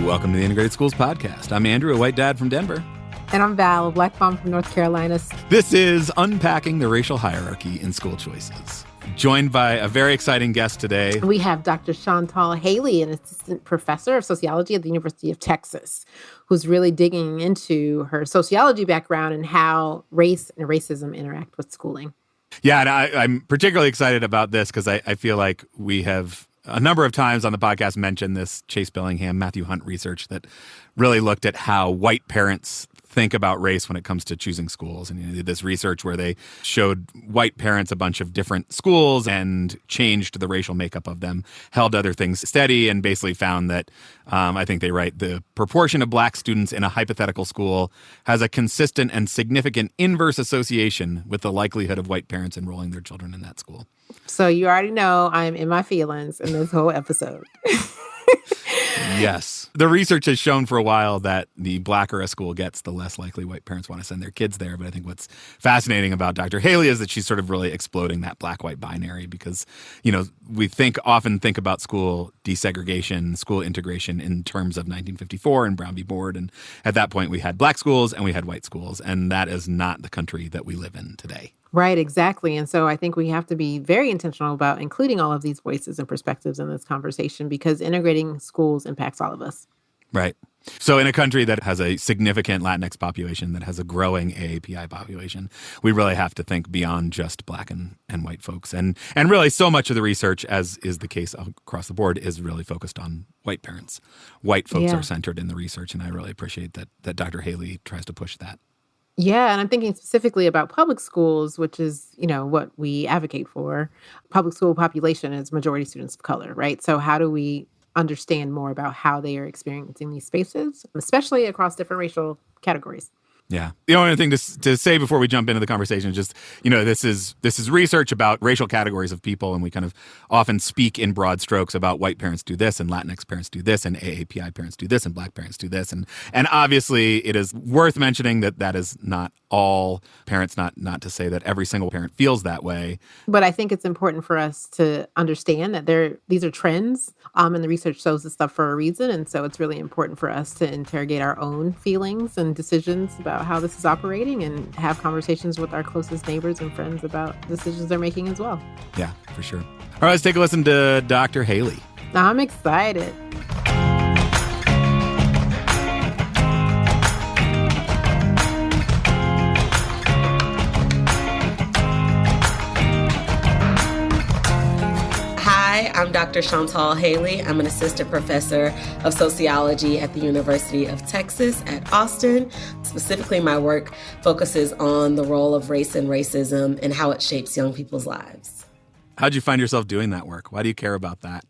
Welcome to the Integrated Schools Podcast. I'm Andrew, a white dad from Denver. And I'm Val, a black mom from North Carolina. This is Unpacking the Racial Hierarchy in School Choices. Joined by a very exciting guest today. We have Dr. Chantal Haley, an assistant professor of sociology at the University of Texas, who's really digging into her sociology background and how race and racism interact with schooling. Yeah, and I'm particularly excited about this because I feel like we have a number of times on the podcast mentioned this Chase Billingham, Matthew Hunt research that really looked at how white parents think about race when it comes to choosing schools. And they did this research where they showed white parents a bunch of different schools and changed the racial makeup of them, held other things steady, and basically found that, I think they write, the proportion of black students in a hypothetical school has a consistent and significant inverse association with the likelihood of white parents enrolling their children in that school. So you already know I'm in my feelings in this whole episode. Yes. The research has shown for a while that the blacker a school gets, the less likely white parents want to send their kids there. But I think what's fascinating about Dr. Haley is that she's sort of really exploding that black-white binary because, you know, we often think about school desegregation, school integration in terms of 1954 and Brown v. Board. And at that point, we had black schools and we had white schools. And that is not the country that we live in today. Right, exactly. And so I think we have to be very intentional about including all of these voices and perspectives in this conversation because integrating schools impacts all of us. Right. So in a country that has a significant Latinx population, that has a growing AAPI population, we really have to think beyond just black and white folks. And really so much of the research, as is the case across the board, is really focused on white parents. White folks are centered in the research, and I really appreciate that Dr. Haley tries to push that. Yeah, and I'm thinking specifically about public schools, which is, you know, what we advocate for. Public school population is majority students of color, right? So how do we understand more about how they are experiencing these spaces, especially across different racial categories? Yeah. The only thing to say before we jump into the conversation is just, you know, this is research about racial categories of people, and we kind of often speak in broad strokes about white parents do this and Latinx parents do this and AAPI parents do this and black parents do this. And obviously it is worth mentioning that is not all parents, not to say that every single parent feels that way. But I think it's important for us to understand that these are trends, and the research shows this stuff for a reason. And so it's really important for us to interrogate our own feelings and decisions about how this is operating and have conversations with our closest neighbors and friends about decisions they're making as well. Yeah, for sure. All right, let's take a listen to Dr. Haley. I'm excited. Hi, I'm Dr. Chantal Haley. I'm an assistant professor of sociology at the University of Texas at Austin. Specifically, my work focuses on the role of race and racism and how it shapes young people's lives. How'd you find yourself doing that work? Why do you care about that?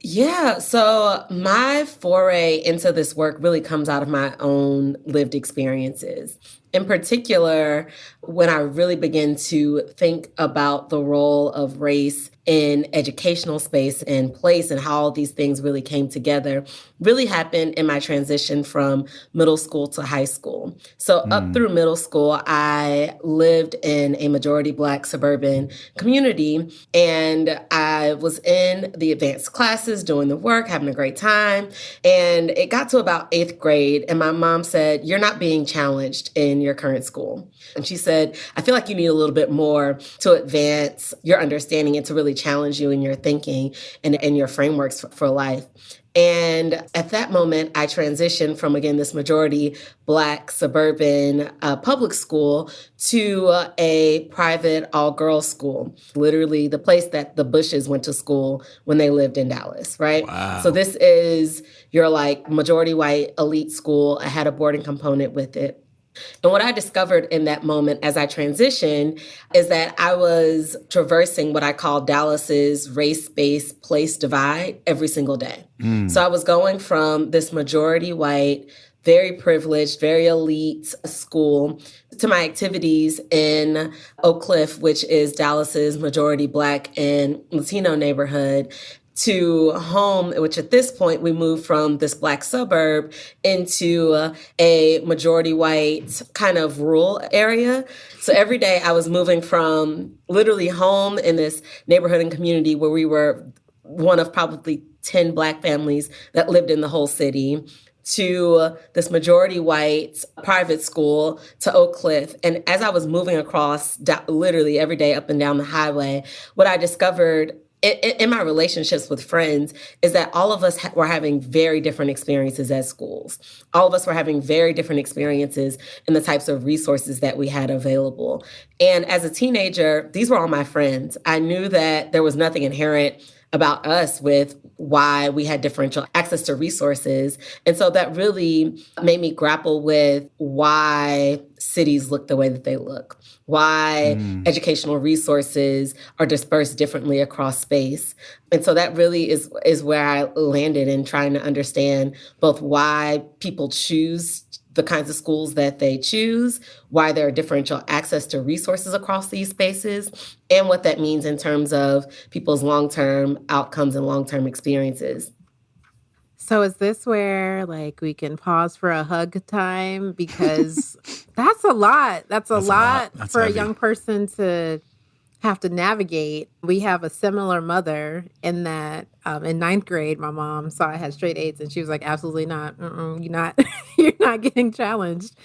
Yeah, so my foray into this work really comes out of my own lived experiences. In particular, when I really begin to think about the role of race in educational space and place and how all these things really came together, really happened in my transition from middle school to high school. So up through middle school, I lived in a majority Black suburban community, and I was in the advanced classes, doing the work, having a great time. And it got to about 8th grade, and my mom said, "You're not being challenged in your current school." And she said, "I feel like you need a little bit more to advance your understanding and to really challenge you in your thinking and your frameworks for life." And at that moment, I transitioned from, again, this majority Black suburban public school to a private all-girls school, literally the place that the Bushes went to school when they lived in Dallas, right? Wow. So this is your like majority white elite school. I had a boarding component with it. And what I discovered in that moment as I transitioned is that I was traversing what I call Dallas's race-based place divide every single day. So I was going from this majority white, very privileged, very elite school to my activities in Oak Cliff, which is Dallas's majority Black and Latino neighborhood, to home, which at this point we moved from this Black suburb into a majority white kind of rural area. So every day I was moving from literally home in this neighborhood and community where we were one of probably 10 Black families that lived in the whole city, to this majority white private school, to Oak Cliff. And as I was moving across literally every day up and down the highway, what I discovered in my relationships with friends is that all of us were having very different experiences at schools. All of us were having very different experiences in the types of resources that we had available. And as a teenager, these were all my friends. I knew that there was nothing inherent about us with why we had differential access to resources. And so that really made me grapple with why cities look the way that they look, why educational resources are dispersed differently across space. And so that really is where I landed in trying to understand both why people choose the kinds of schools that they choose, why there are differential access to resources across these spaces, and what that means in terms of people's long-term outcomes and long-term experiences. So is this where like we can pause for a hug time? Because that's a lot. That's a lot That's for heavy. a young person to have to navigate. We have a similar mother in that in ninth grade, my mom saw I had straight A's and she was like, absolutely not. You're not, you're not getting challenged.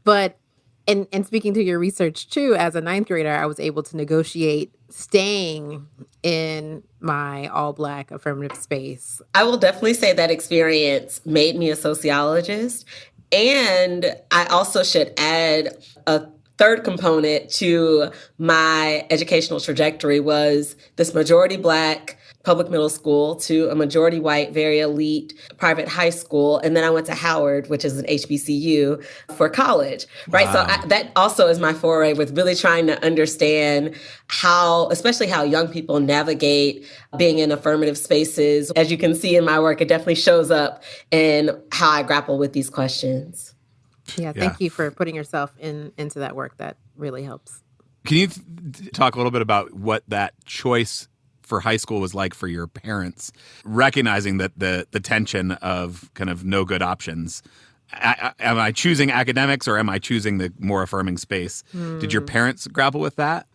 But and speaking to your research too, as a ninth grader, I was able to negotiate staying in my all Black affirmative space. I will definitely say that experience made me a sociologist. And I also should add a third component to my educational trajectory was this majority Black public middle school to a majority white, very elite private high school. And then I went to Howard, which is an HBCU, for college, right? Wow. So that also is my foray with really trying to understand how, especially how young people navigate being in affirmative spaces. As you can see in my work, it definitely shows up in how I grapple with these questions. Yeah, thank you for putting yourself into that work. That really helps. Can you talk a little bit about what that choice for high school was like for your parents, recognizing that the tension of kind of no good options? Am I choosing academics or am I choosing the more affirming space? Did your parents grapple with that?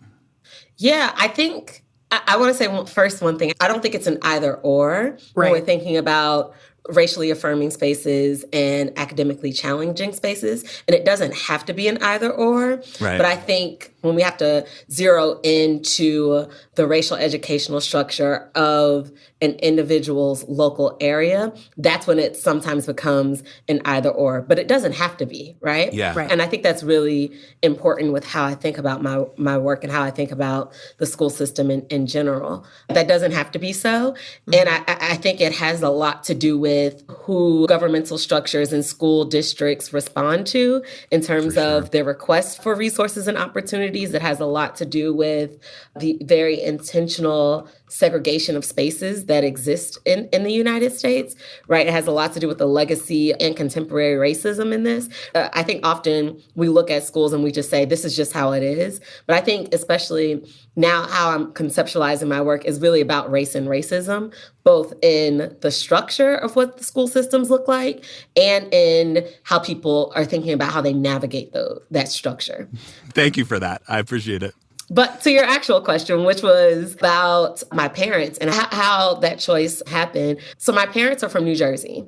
Yeah, I think I want to say first one thing. I don't think it's an either or when we're thinking about racially affirming spaces and academically challenging spaces. And it doesn't have to be an either or. Right. But I think when we have to zero into the racial educational structure of an individual's local area, that's when it sometimes becomes an either or. But it doesn't have to be, right? Yeah. Right. And I think that's really important with how I think about my work and how I think about the school system in general. That doesn't have to be so. And I think it has a lot to do with who governmental structures and school districts respond to in terms of their requests for resources and opportunities. It has a lot to do with the very intentional segregation of spaces that exist in the United States, right? It has a lot to do with the legacy and contemporary racism in this. I think often we look at schools and we just say, this is just how it is. But I think especially now how I'm conceptualizing my work is really about race and racism, both in the structure of what the school systems look like and in how people are thinking about how they navigate that structure. Thank you for that. I appreciate it. But to your actual question, which was about my parents and how that choice happened. So my parents are from New Jersey.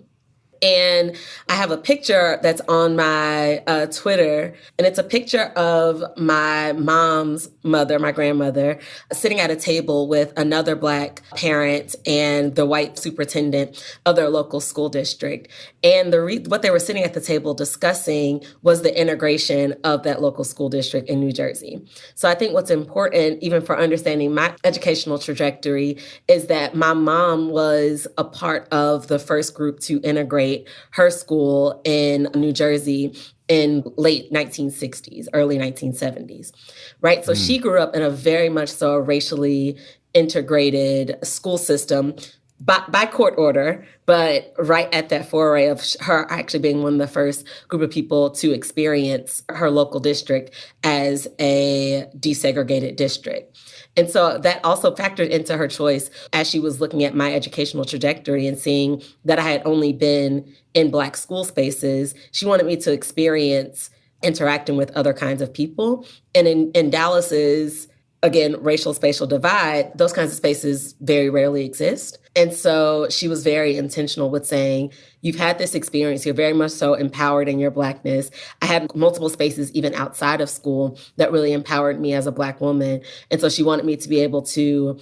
And I have a picture that's on my Twitter, and it's a picture of my mom's mother, my grandmother, sitting at a table with another Black parent and the white superintendent of their local school district. And what they were sitting at the table discussing was the integration of that local school district in New Jersey. So I think what's important, even for understanding my educational trajectory, is that my mom was a part of the first group to integrate her school in New Jersey in late 1960s, early 1970s, right? So she grew up in a very much so racially integrated school system by court order, but right at that foray of her actually being one of the first group of people to experience her local district as a desegregated district. And so that also factored into her choice as she was looking at my educational trajectory and seeing that I had only been in Black school spaces. She wanted me to experience interacting with other kinds of people. And in Dallas's again, racial spatial divide, those kinds of spaces very rarely exist. And so she was very intentional with saying, you've had this experience, you're very much so empowered in your Blackness. I had multiple spaces even outside of school that really empowered me as a Black woman. And so she wanted me to be able to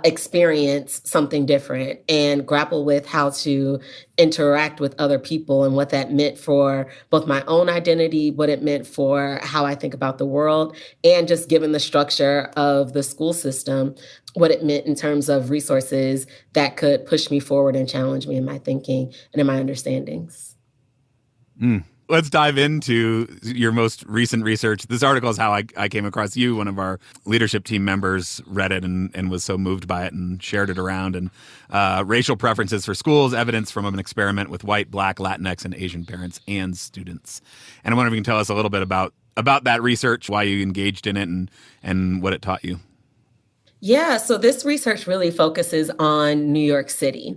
experience something different and grapple with how to interact with other people and what that meant for both my own identity, what it meant for how I think about the world, and just given the structure of the school system, what it meant in terms of resources that could push me forward and challenge me in my thinking and in my understandings. Let's dive into your most recent research. This article is how I came across you. One of our leadership team members read it and was so moved by it and shared it around. And racial preferences for schools, evidence from an experiment with white, Black, Latinx, and Asian parents and students. And I wonder if you can tell us a little bit about that research, why you engaged in it, and what it taught you. Yeah, so this research really focuses on New York City.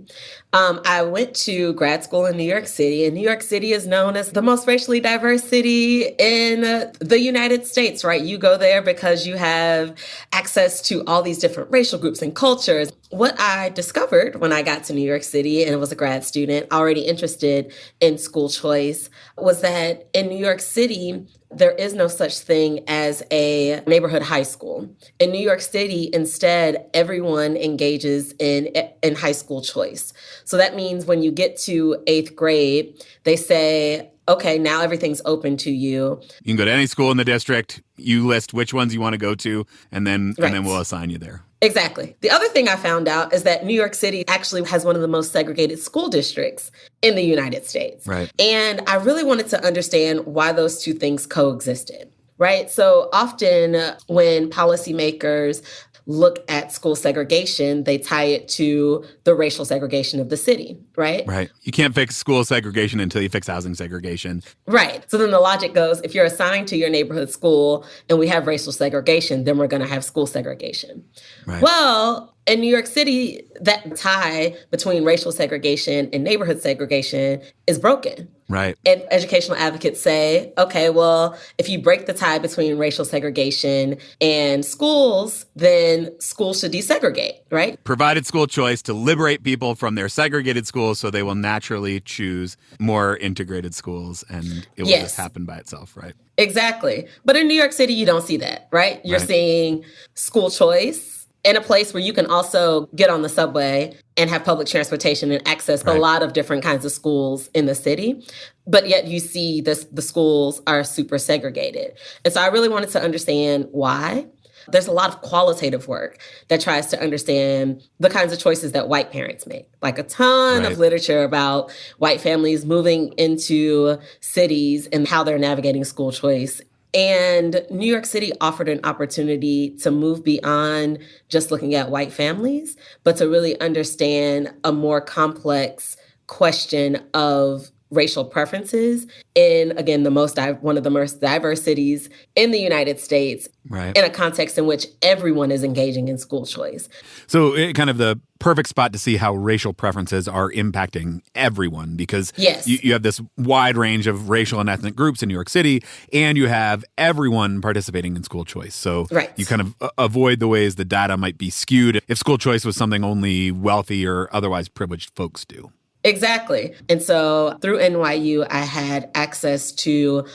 I went to grad school in New York City, and New York City is known as the most racially diverse city in the United States, right? You go there because you have access to all these different racial groups and cultures. What I discovered when I got to New York City and was a grad student, already interested in school choice, was that in New York City, there is no such thing as a neighborhood high school. In New York City, instead, everyone engages in high school choice. So that means when you get to 8th grade, they say, okay, now everything's open to you. You can go to any school in the district. You list which ones you want to go to, and then we'll assign you there. Exactly. The other thing I found out is that New York City actually has one of the most segregated school districts in the United States. Right. And I really wanted to understand why those two things coexisted, right? So often when policymakers look at school segregation, they tie it to the racial segregation of the city, right? Right. You can't fix school segregation until you fix housing segregation. Right. So then the logic goes, if you're assigned to your neighborhood school and we have racial segregation, then we're going to have school segregation. Right. Well, in New York City, that tie between racial segregation and neighborhood segregation is broken. Right. And educational advocates say, okay, well, if you break the tie between racial segregation and schools, then schools should desegregate, right? Provided school choice to liberate people from their segregated schools so they will naturally choose more integrated schools, and it will just happen by itself, right? Exactly. But in New York City, you don't see that, right? You're seeing school choice in a place where you can also get on the subway and have public transportation and access a lot of different kinds of schools in the city. But yet you see the schools are super segregated. And so I really wanted to understand why. There's a lot of qualitative work that tries to understand the kinds of choices that white parents make, like a ton of literature about white families moving into cities and how they're navigating school choice. And New York City offered an opportunity to move beyond just looking at white families, but to really understand a more complex question of racial preferences in, again, one of the most diverse cities in the United States, in a context in which everyone is engaging in school choice. So kind of the perfect spot to see how racial preferences are impacting everyone, because you have this wide range of racial and ethnic groups in New York City, and you have everyone participating in school choice. So you kind of avoid the ways the data might be skewed if school choice was something only wealthy or otherwise privileged folks do. Exactly. And so through NYU, I had access to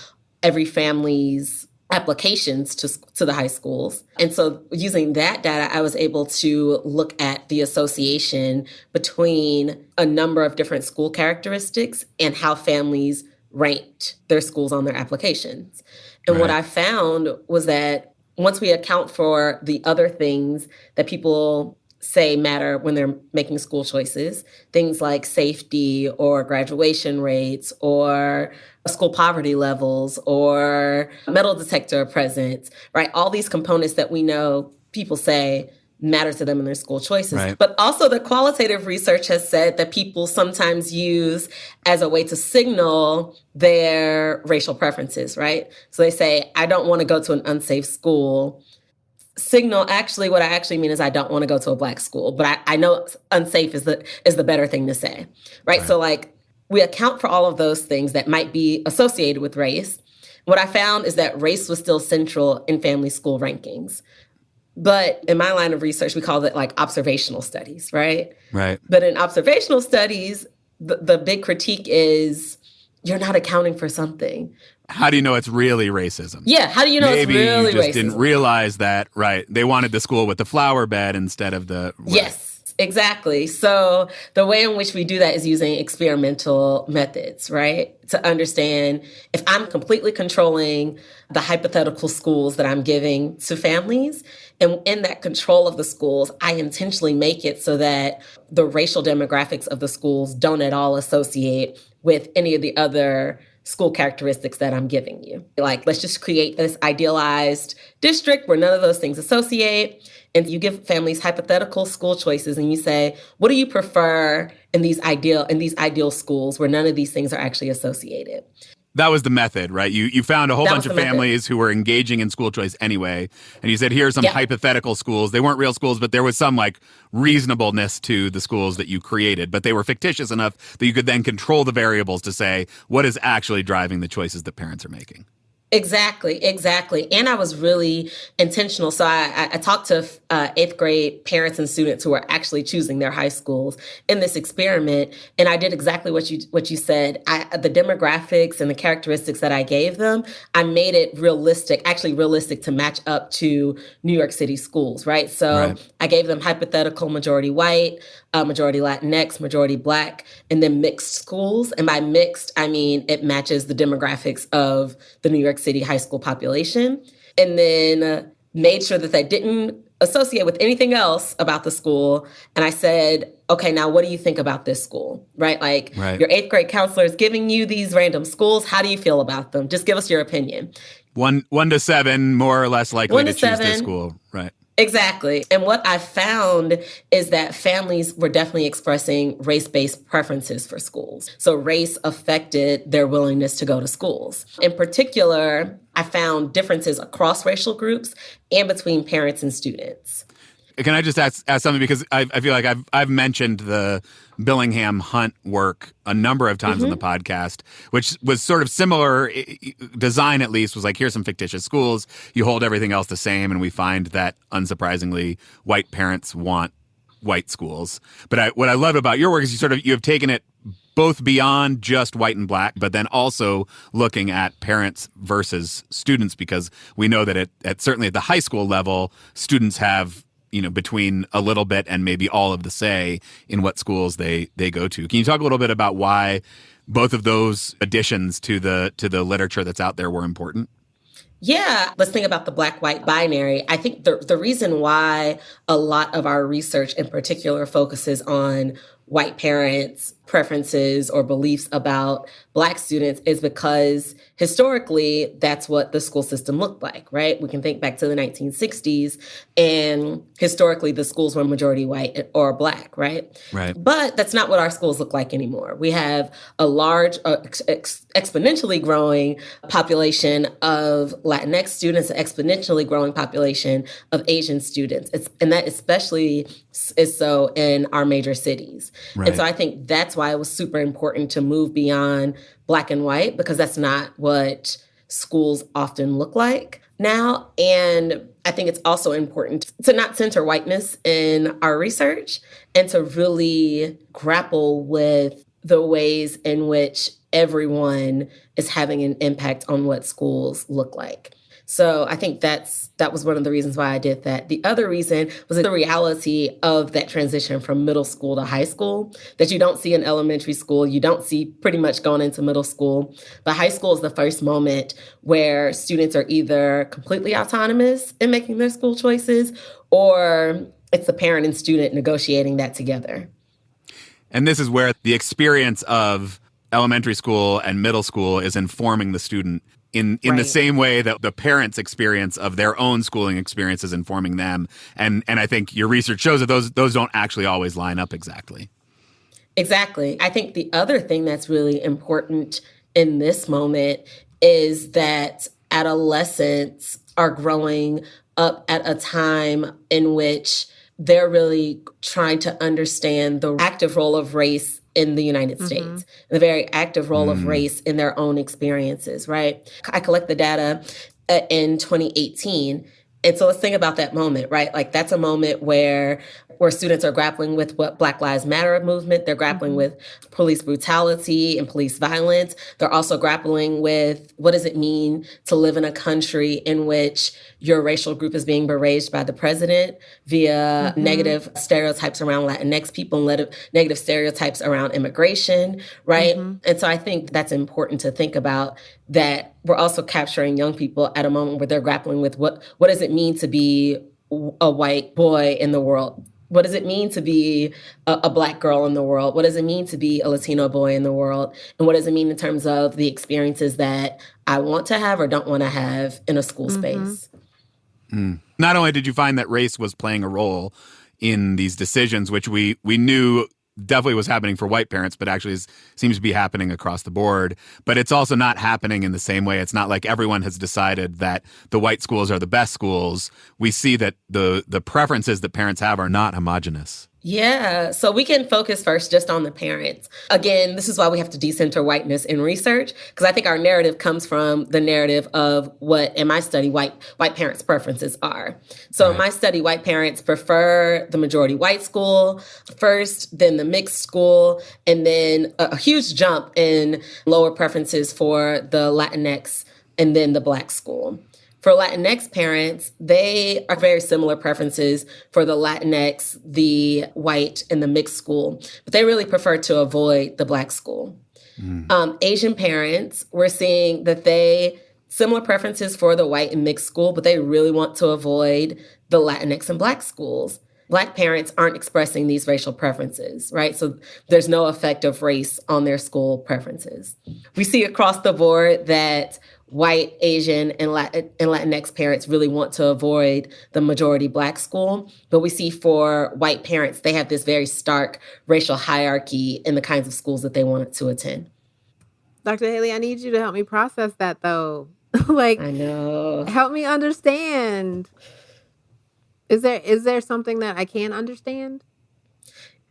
every family's applications to the high schools. And so using that data, I was able to look at the association between a number of different school characteristics and how families ranked their schools on their applications. And what I found was that once we account for the other things that people say matter when they're making school choices, things like safety or graduation rates or school poverty levels or metal detector presence, right? All these components that we know people say matter to them in their school choices. Right. But also the qualitative research has said that people sometimes use as a way to signal their racial preferences, right? So they say, I don't want to go to an unsafe school. Signal, actually, what I actually mean is I don't want to go to a Black school, but I know unsafe is the better thing to say, right? So like we account for all of those things that might be associated with race. What I found is that race was still central in family school rankings. But in my line of research, we call it like observational studies, right? Right. But in observational studies, the big critique is you're not accounting for something. How do you know it's really racism? Yeah, how do you know Maybe it's really you just racism? didn't realize that, right? They wanted the school with the flower bed instead of the... Right. Yes, exactly. So the way in which we do that is using experimental methods, right? To understand if I'm completely controlling the hypothetical schools that I'm giving to families, and in that control of the schools, I intentionally make it so that the racial demographics of the schools don't at all associate with any of the other school characteristics that I'm giving you. Like, let's just create this idealized district where none of those things associate. And you give families hypothetical school choices and you say, what do you prefer in these ideal schools where none of these things are actually associated? That was the method, right? You found a whole That bunch was of the method. families who were engaging in school choice anyway. And you said, here are some Yep. hypothetical schools. They weren't real schools, but there was some like reasonableness to the schools that you created. But they were fictitious enough that you could then control the variables to say what is actually driving the choices that parents are making. Exactly. And I was really intentional. So I talked to eighth grade parents and students who are actually choosing their high schools in this experiment. And I did exactly what you said. The demographics and the characteristics that I gave them, I made it realistic to match up to New York City schools, right? So Right. I gave them hypothetical majority white, majority Latinx, majority Black, and then mixed schools. And by mixed, I mean it matches the demographics of the New York City high school population. And then made sure that didn't associate with anything else about the school. And I said, okay, now what do you think about this school? Right? Like Right. your eighth grade counselor is giving you these random schools. How do you feel about them? Just give us your opinion. 1 to 7, more or less likely 1 to to choose 7. this school. Right. Exactly. And what I found is that families were definitely expressing race-based preferences for schools. So race affected their willingness to go to schools. In particular, I found differences across racial groups and between parents and students. Can I just ask something? Because I feel like I've mentioned the Billingham Hunt work a number of times on the podcast, which was sort of similar design, at least, was like, here's some fictitious schools. You hold everything else the same. And we find that, unsurprisingly, white parents want white schools. But what I love about your work is you have taken it both beyond just white and Black, but then also looking at parents versus students, because we know that certainly at the high school level, students have between a little bit and maybe all of the say in what schools they go to. Can you talk a little bit about why both of those additions to the literature that's out there were important? Yeah, let's think about the Black-white binary. I think the reason why a lot of our research in particular focuses on white parents' preferences or beliefs about Black students is because historically, that's what the school system looked like, right? We can think back to the 1960s, and historically, the schools were majority white or Black, right? Right. But that's not what our schools look like anymore. We have a large, exponentially growing population of Latinx students, an exponentially growing population of Asian students. And that especially is so in our major cities. Right. And so I think that's why it was super important to move beyond Black and white, because that's not what schools often look like now. And I think it's also important to not center whiteness in our research and to really grapple with the ways in which everyone is having an impact on what schools look like. So I think that was one of the reasons why I did that. The other reason was the reality of that transition from middle school to high school that you don't see in elementary school. You don't see pretty much going into middle school. But high school is the first moment where students are either completely autonomous in making their school choices, or it's the parent and student negotiating that together. And this is where the experience of elementary school and middle school is informing the student in the Right. same way that the parents' experience of their own schooling experience is informing them. And I think your research shows that those don't actually always line up exactly. Exactly. I think the other thing that's really important in this moment is that adolescents are growing up at a time in which they're really trying to understand the active role of race in the United States, the very active role of race in their own experiences, right? I collect the data in 2018, And so let's think about that moment, right? Like that's a moment where students are grappling with what Black Lives Matter movement. They're grappling with police brutality and police violence. They're also grappling with what does it mean to live in a country in which your racial group is being berated by the president via negative stereotypes around Latinx people and negative stereotypes around immigration, right? And so I think that's important to think about, that we're also capturing young people at a moment where they're grappling with what does it mean to be a white boy in the world? What does it mean to be a Black girl in the world? What does it mean to be a Latino boy in the world? And what does it mean in terms of the experiences that I want to have or don't want to have in a school space? Not only did you find that race was playing a role in these decisions, which we knew definitely was happening for white parents, but actually seems to be happening across the board. But it's also not happening in the same way. It's not like everyone has decided that the white schools are the best schools. We see that the preferences that parents have are not homogenous. Yeah, so we can focus first just on the parents. Again, this is why we have to decenter whiteness in research, because I think our narrative comes from the narrative of what, in my study, white parents' preferences are. So in my study, white parents prefer the majority white school first, then the mixed school, and then a huge jump in lower preferences for the Latinx and then the Black school. For Latinx parents, they are very similar preferences for the Latinx, the white, and the mixed school, but they really prefer to avoid the Black school. Asian parents, we're seeing that similar preferences for the white and mixed school, but they really want to avoid the Latinx and Black schools. Black parents aren't expressing these racial preferences, right? So there's no effect of race on their school preferences. We see across the board that white, Asian, and Latinx parents really want to avoid the majority Black school. But we see for white parents, they have this very stark racial hierarchy in the kinds of schools that they wanted to attend. Dr. Haley, I need you to help me process that, though. I know. Help me understand. Is there something that I can understand?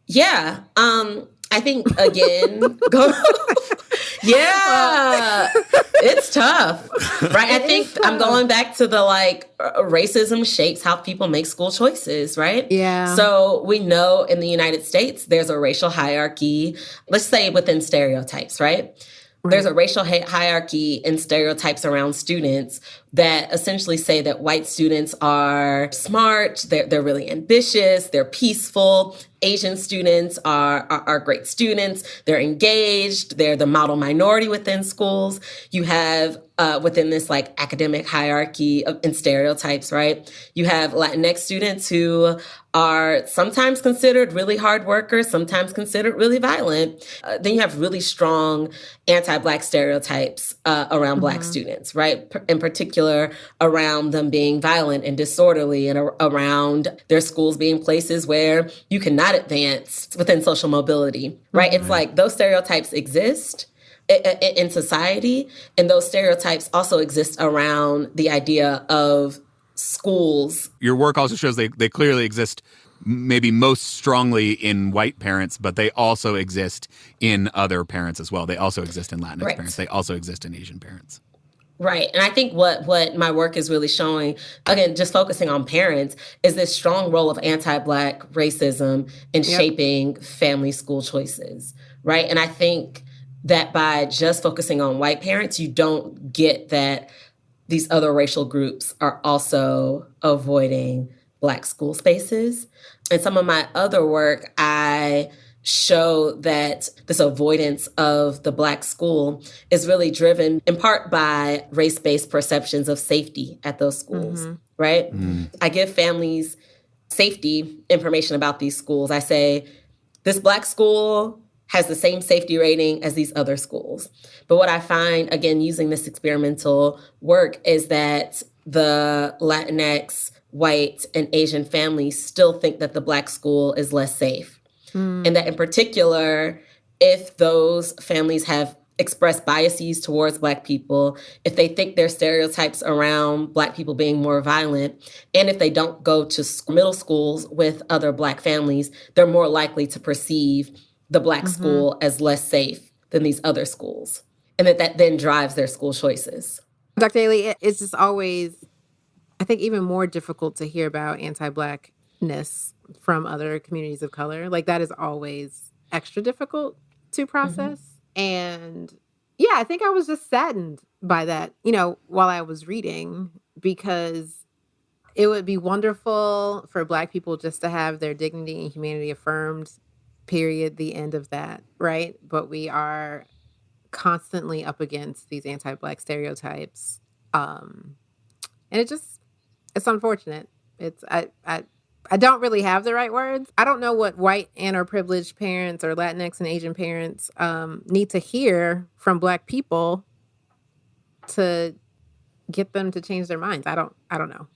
Yeah. I think, again, it's tough, right? I think I'm going back to the racism shapes how people make school choices, right? Yeah. So we know in the United States, there's a racial hierarchy, let's say within stereotypes, right? There's a racial hierarchy and stereotypes around students that essentially say that white students are smart, they're really ambitious, they're peaceful. Asian students are great students, they're engaged, they're the model minority within schools. You have within this academic hierarchy and stereotypes, right? You have Latinx students who are sometimes considered really hard workers, sometimes considered really violent. Then you have really strong anti-Black stereotypes around Black students, right? In particular, around them being violent and disorderly, and around their schools being places where you cannot advance within social mobility, right? It's like those stereotypes exist in society, and those stereotypes also exist around the idea of schools. Your work also shows they clearly exist maybe most strongly in white parents, but they also exist in other parents as well. They also exist in Latinx parents. They also exist in Asian parents. Right. And I think what my work is really showing, again, just focusing on parents, is this strong role of anti-Black racism in shaping family school choices, right? And I think that by just focusing on white parents, you don't get that these other racial groups are also avoiding Black school spaces. In some of my other work, I show that this avoidance of the Black school is really driven in part by race-based perceptions of safety at those schools, right? I give families safety information about these schools. I say, this Black school has the same safety rating as these other schools. But what I find, again, using this experimental work, is that the Latinx, white, and Asian families still think that the Black school is less safe. And that in particular, if those families have expressed biases towards Black people, if they think their stereotypes around Black people being more violent, and if they don't go to middle schools with other Black families, they're more likely to perceive the Black school as less safe than these other schools. And that then drives their school choices. Dr. Haley, it's just always I think even more difficult to hear about anti-Blackness from other communities of color. Like that is always extra difficult to Mhm. process. And yeah, I think I was just saddened by that, while I was reading, because it would be wonderful for Black people just to have their dignity and humanity affirmed, period, the end of that, right? But we are constantly up against these anti-Black stereotypes. Um, and it's unfortunate. It's I don't really have the right words. I don't know what white and or privileged parents or Latinx and Asian parents need to hear from Black people to get them to change their minds. I don't know.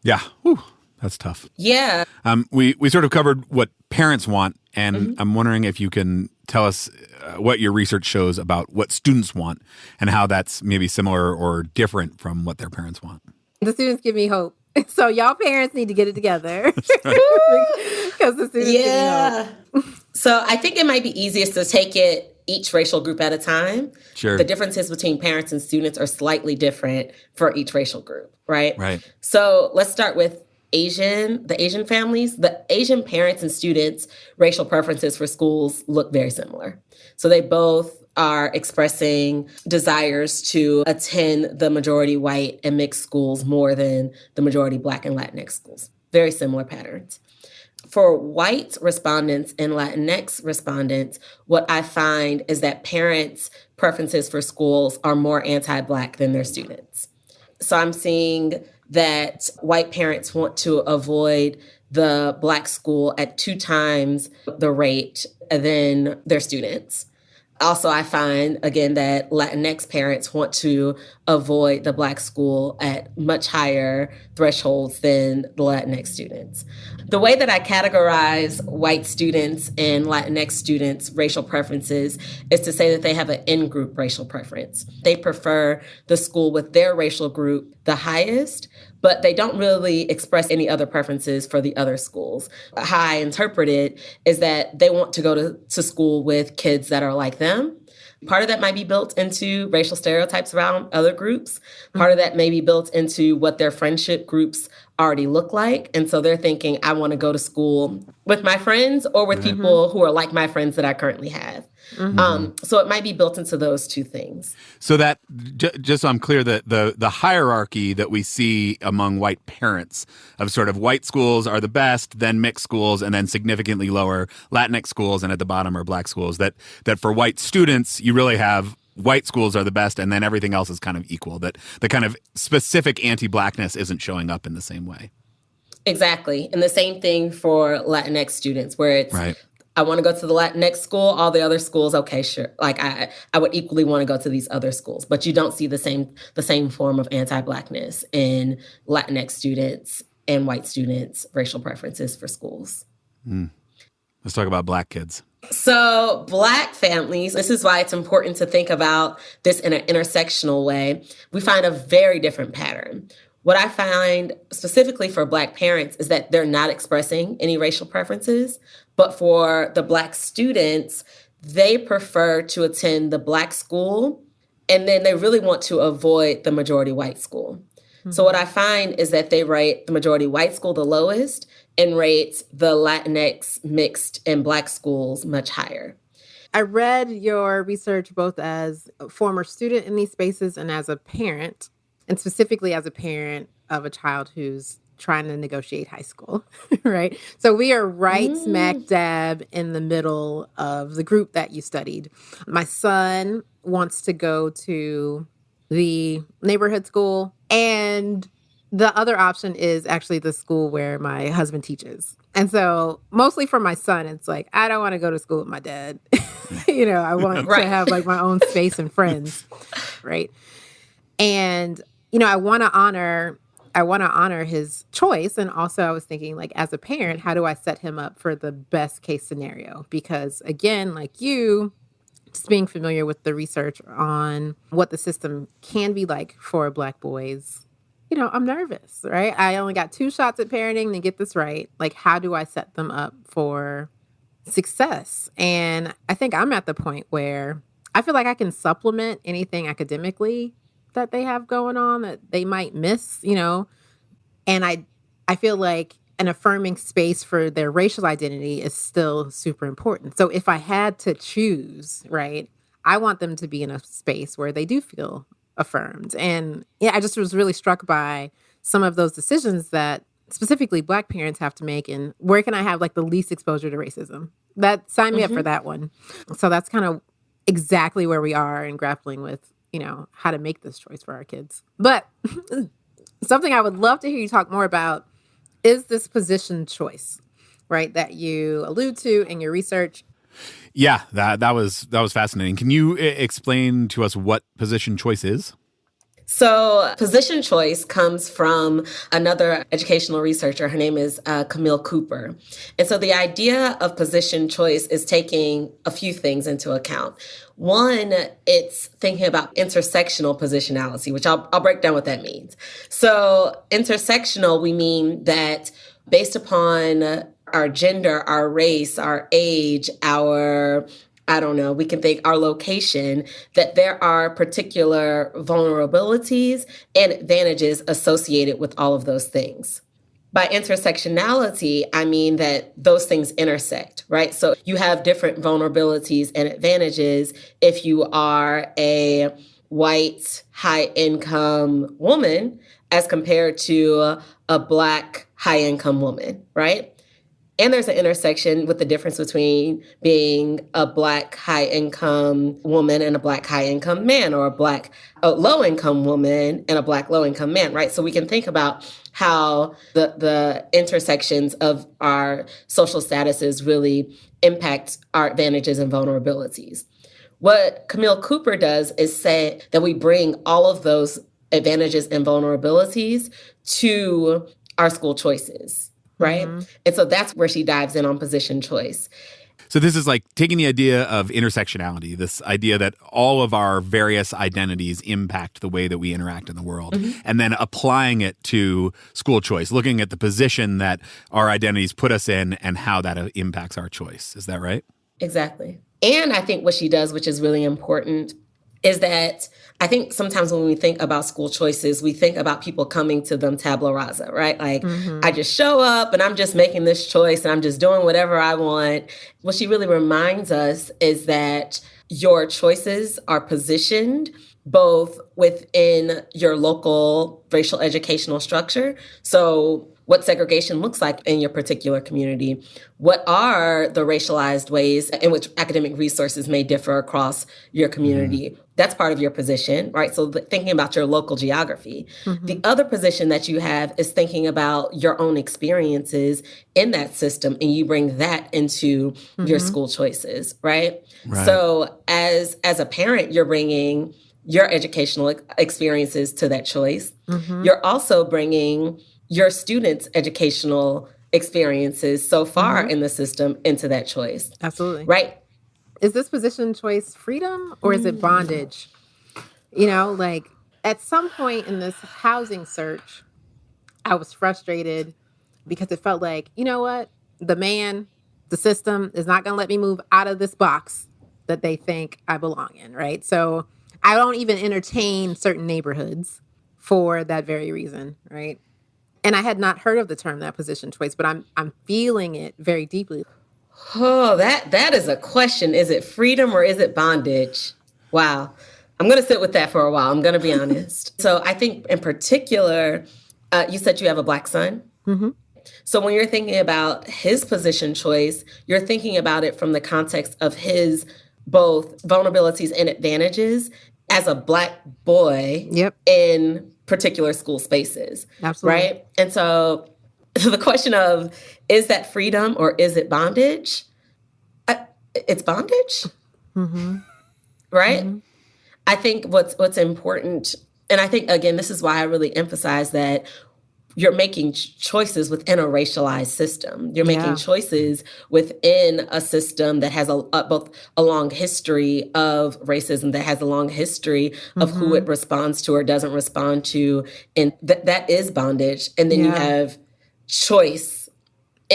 Yeah. Whew, that's tough. Yeah. We sort of covered what parents want, and Mhm. I'm wondering if you can tell us what your research shows about what students want and how that's maybe similar or different from what their parents want. The students give me hope. So y'all parents need to get it together. Because the students give me Yeah. hope. So I think it might be easiest to take it each racial group at a time. Sure. The differences between parents and students are slightly different for each racial group, right? Right. So let's start with the Asian families. The Asian parents and students' racial preferences for schools look very similar. So they both are expressing desires to attend the majority white and mixed schools more than the majority Black and Latinx schools. Very similar patterns. For white respondents and Latinx respondents, what I find is that parents' preferences for schools are more anti-Black than their students. So I'm seeing that white parents want to avoid the Black school at 2 times the rate than their students. Also, I find, again, that Latinx parents want to avoid the Black school at much higher thresholds than the Latinx students. The way that I categorize white students and Latinx students' racial preferences is to say that they have an in-group racial preference. They prefer the school with their racial group the highest, but they don't really express any other preferences for the other schools. How I interpret it is that they want to go to school with kids that are like them. Part of that might be built into racial stereotypes around other groups. Part of that may be built into what their friendship groups already look like. And so they're thinking, I want to go to school with my friends or with people who are like my friends that I currently have. So it might be built into those two things. So that, just so I'm clear, the hierarchy that we see among white parents of sort of white schools are the best, then mixed schools, and then significantly lower Latinx schools, and at the bottom are Black schools, that for white students, you really have white schools are the best, and then everything else is kind of equal, that the kind of specific anti-Blackness isn't showing up in the same way. Exactly. And the same thing for Latinx students, where it's, Right. I want to go to the Latinx school, all the other schools, okay, sure. Like I would equally want to go to these other schools, but you don't see the same form of anti-Blackness in Latinx students and white students' racial preferences for schools. Let's talk about Black kids. So Black families, this is why it's important to think about this in an intersectional way. We find a very different pattern. What I find specifically for Black parents is that they're not expressing any racial preferences, but for the Black students, they prefer to attend the Black school, and then they really want to avoid the majority white school. So what I find is that they rate the majority white school the lowest and rate the Latinx, mixed, and Black schools much higher. I read your research both as a former student in these spaces and as a parent, and specifically as a parent of a child who's trying to negotiate high school, right? So we are right smack dab in the middle of the group that you studied. My son wants to go to the neighborhood school, and the other option is actually the school where my husband teaches. And so mostly for my son, it's like, I don't want to go to school with my dad. I want to have like my own space and friends, right? And I want to honor his choice. And also I was thinking, like, as a parent, how do I set him up for the best case scenario? Because again, like you, just being familiar with the research on what the system can be like for Black boys, I'm nervous, right? I only got 2 shots at parenting to get this right. Like, how do I set them up for success? And I think I'm at the point where I feel like I can supplement anything academically that they have going on that they might miss, And I feel like an affirming space for their racial identity is still super important. So if I had to choose, right, I want them to be in a space where they do feel affirmed. And yeah, I just was really struck by some of those decisions that specifically Black parents have to make. And where can I have like the least exposure to racism? That sign me up for that one. So that's kind of exactly where we are in grappling with, how to make this choice for our kids. But something I would love to hear you talk more about is this position choice, right? That you allude to in your research. Yeah, that was fascinating. Can you explain to us what position choice is? So position choice comes from another educational researcher. Her name is Camille Cooper. And so the idea of position choice is taking a few things into account. One, it's thinking about intersectional positionality, which I'll break down what that means. So intersectional, we mean that based upon our gender, our race, our age, we can think our location, that there are particular vulnerabilities and advantages associated with all of those things. By intersectionality, I mean that those things intersect, right? So you have different vulnerabilities and advantages if you are a white, high-income woman as compared to a Black, high-income woman, right? And there's an intersection with the difference between being a Black high-income woman and a Black high-income man, or a low-income woman and a Black low-income man, right? So we can think about how the intersections of our social statuses really impact our advantages and vulnerabilities. What Camille Cooper does is say that we bring all of those advantages and vulnerabilities to our school choices. Right? Mm-hmm. And so that's where she dives in on position choice. So this is like taking the idea of intersectionality, this idea that all of our various identities impact the way that we interact in the world, and then applying it to school choice, looking at the position that our identities put us in and how that impacts our choice. Is that right? Exactly. And I think what she does, which is really important, is that I think sometimes when we think about school choices, we think about people coming to them tabula rasa, right? Like, I just show up and I'm just making this choice and I'm just doing whatever I want. What she really reminds us is that your choices are positioned both within your local racial educational structure. So what segregation looks like in your particular community. What are the racialized ways in which academic resources may differ across your community? That's part of your position, right? So thinking about your local geography. The other position that you have is thinking about your own experiences in that system, and you bring that into your school choices, right? So as a parent, you're bringing your educational experiences to that choice. You're also bringing your students' educational experiences so far in the system into that choice. Absolutely. Right. Is this position choice freedom or is it bondage? Like at some point in this housing search, I was frustrated because it felt like, you know what? The system is not going to let me move out of this box that they think I belong in, right? So I don't even entertain certain neighborhoods for that very reason, right? And I had not heard of the term that position choice, but I'm feeling it very deeply. Oh, that is a question. Is it freedom or is it bondage? Wow. I'm going to sit with that for a while. I'm going to be honest. So I think in particular, you said you have a Black son. So when you're thinking about his position choice, you're thinking about it from the context of his both vulnerabilities and advantages as a Black boy in particular school spaces. Absolutely. Right? And so the question of, is that freedom or is it bondage? It's bondage. Right? I think what's important, and I think, again, this is why I really emphasize that you're making choices within a racialized system. You're making choices within a system that has both a long history of racism, that has a long history of who it responds to or doesn't respond to. And that is bondage. And then you have choice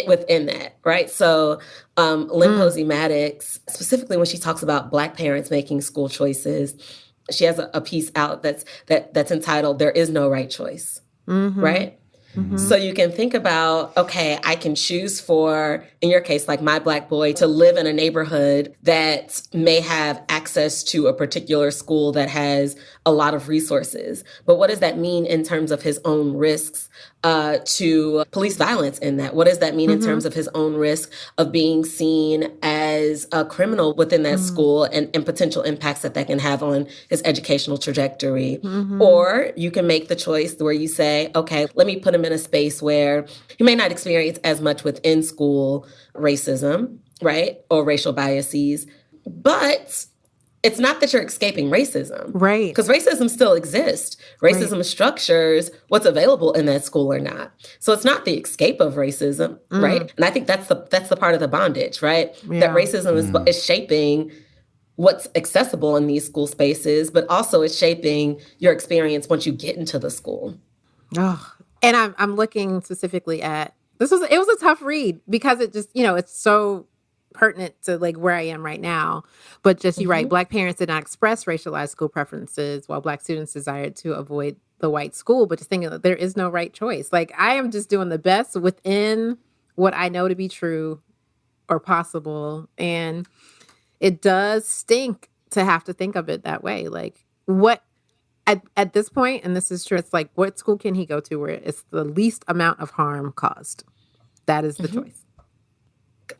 within that, right? So Lynn Posey Maddox, specifically when she talks about Black parents making school choices, she has a piece out that's entitled "There Is No Right Choice," right? So you can think about, okay, I can choose for, in your case, like my Black boy, to live in a neighborhood that may have access to a particular school that has a lot of resources. But what does that mean in terms of his own risks to police violence in that? What does that mean in terms of his own risk of being seen as a criminal within that school and potential impacts that can have on his educational trajectory? Or you can make the choice where you say, okay, let me put him in a space where he may not experience as much within school racism, right? Or racial biases, but it's not that you're escaping racism. Right. Because racism still exists. Racism structures what's available in that school or not. So it's not the escape of racism, right? And I think that's the part of the bondage, right? Yeah. That racism is shaping what's accessible in these school spaces, but also it's shaping your experience once you get into the school. Oh, and I'm looking specifically at it was a tough read because it just, it's so pertinent to like where I am right now. But just you're right, Black parents did not express racialized school preferences while Black students desired to avoid the white school. But just thinking that there is no right choice. Like I am just doing the best within what I know to be true or possible. And it does stink to have to think of it that way. Like what at this point, and this is true, it's like what school can he go to where it's the least amount of harm caused? That is the choice.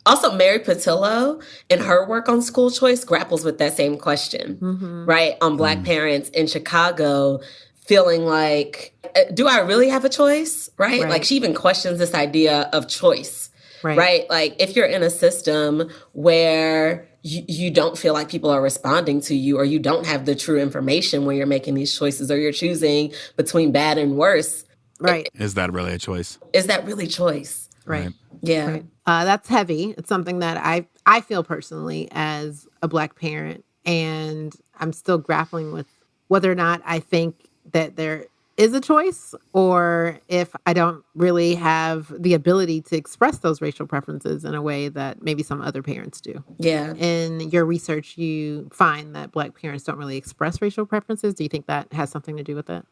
Also, Mary Patillo in her work on school choice grapples with that same question, right? On Black parents in Chicago feeling like, do I really have a choice, right? Like she even questions this idea of choice, right? Like if you're in a system where you don't feel like people are responding to you or you don't have the true information when you're making these choices or you're choosing between bad and worse. Right. Is that really a choice? Is that really choice? Right. Yeah. Right. That's heavy. It's something that I feel personally as a Black parent, and I'm still grappling with whether or not I think that there is a choice or if I don't really have the ability to express those racial preferences in a way that maybe some other parents do. Yeah. In your research, you find that Black parents don't really express racial preferences. Do you think that has something to do with it?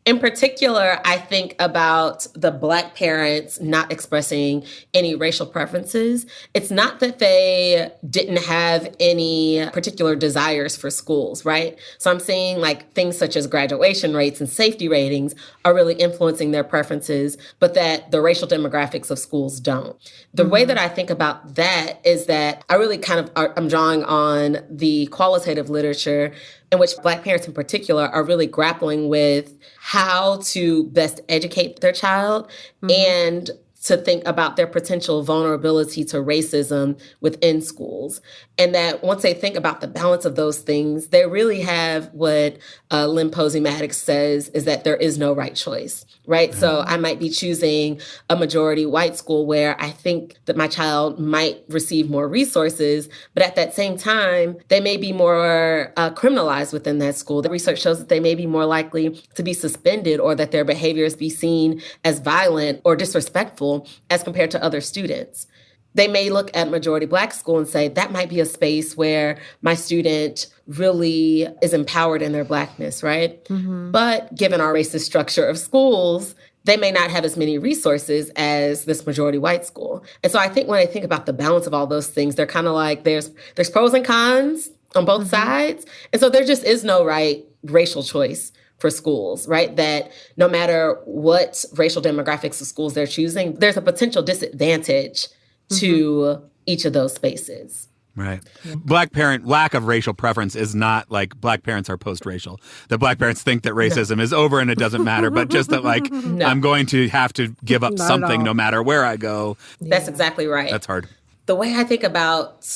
In particular, I think about the Black parents not expressing any racial preferences. It's not that they didn't have any particular desires for schools, right? So I'm seeing like things such as graduation rates and safety ratings are really influencing their preferences, but that the racial demographics of schools don't. The way that I think about that is that I really I'm drawing on the qualitative literature in which Black parents in particular are really grappling with how to best educate their child and to think about their potential vulnerability to racism within schools. And that once they think about the balance of those things, they really have what Lynn Posey Maddox says is that there is no right choice, right? So I might be choosing a majority white school where I think that my child might receive more resources, but at that same time, they may be more criminalized within that school. The research shows that they may be more likely to be suspended or that their behaviors be seen as violent or disrespectful as compared to other students. They may look at majority Black school and say, that might be a space where my student really is empowered in their Blackness, right? But given our racist structure of schools, they may not have as many resources as this majority white school. And so I think when I think about the balance of all those things, they're kind of like there's pros and cons on both sides. And so there just is no right racial choice for schools, right? That no matter what racial demographics of schools they're choosing, there's a potential disadvantage to each of those spaces. Right. Black parent lack of racial preference is not like Black parents are post-racial. The Black parents think that racism is over and it doesn't matter, but just that like I'm going to have to give up something no matter where I go. That's exactly right. That's hard. The way I think about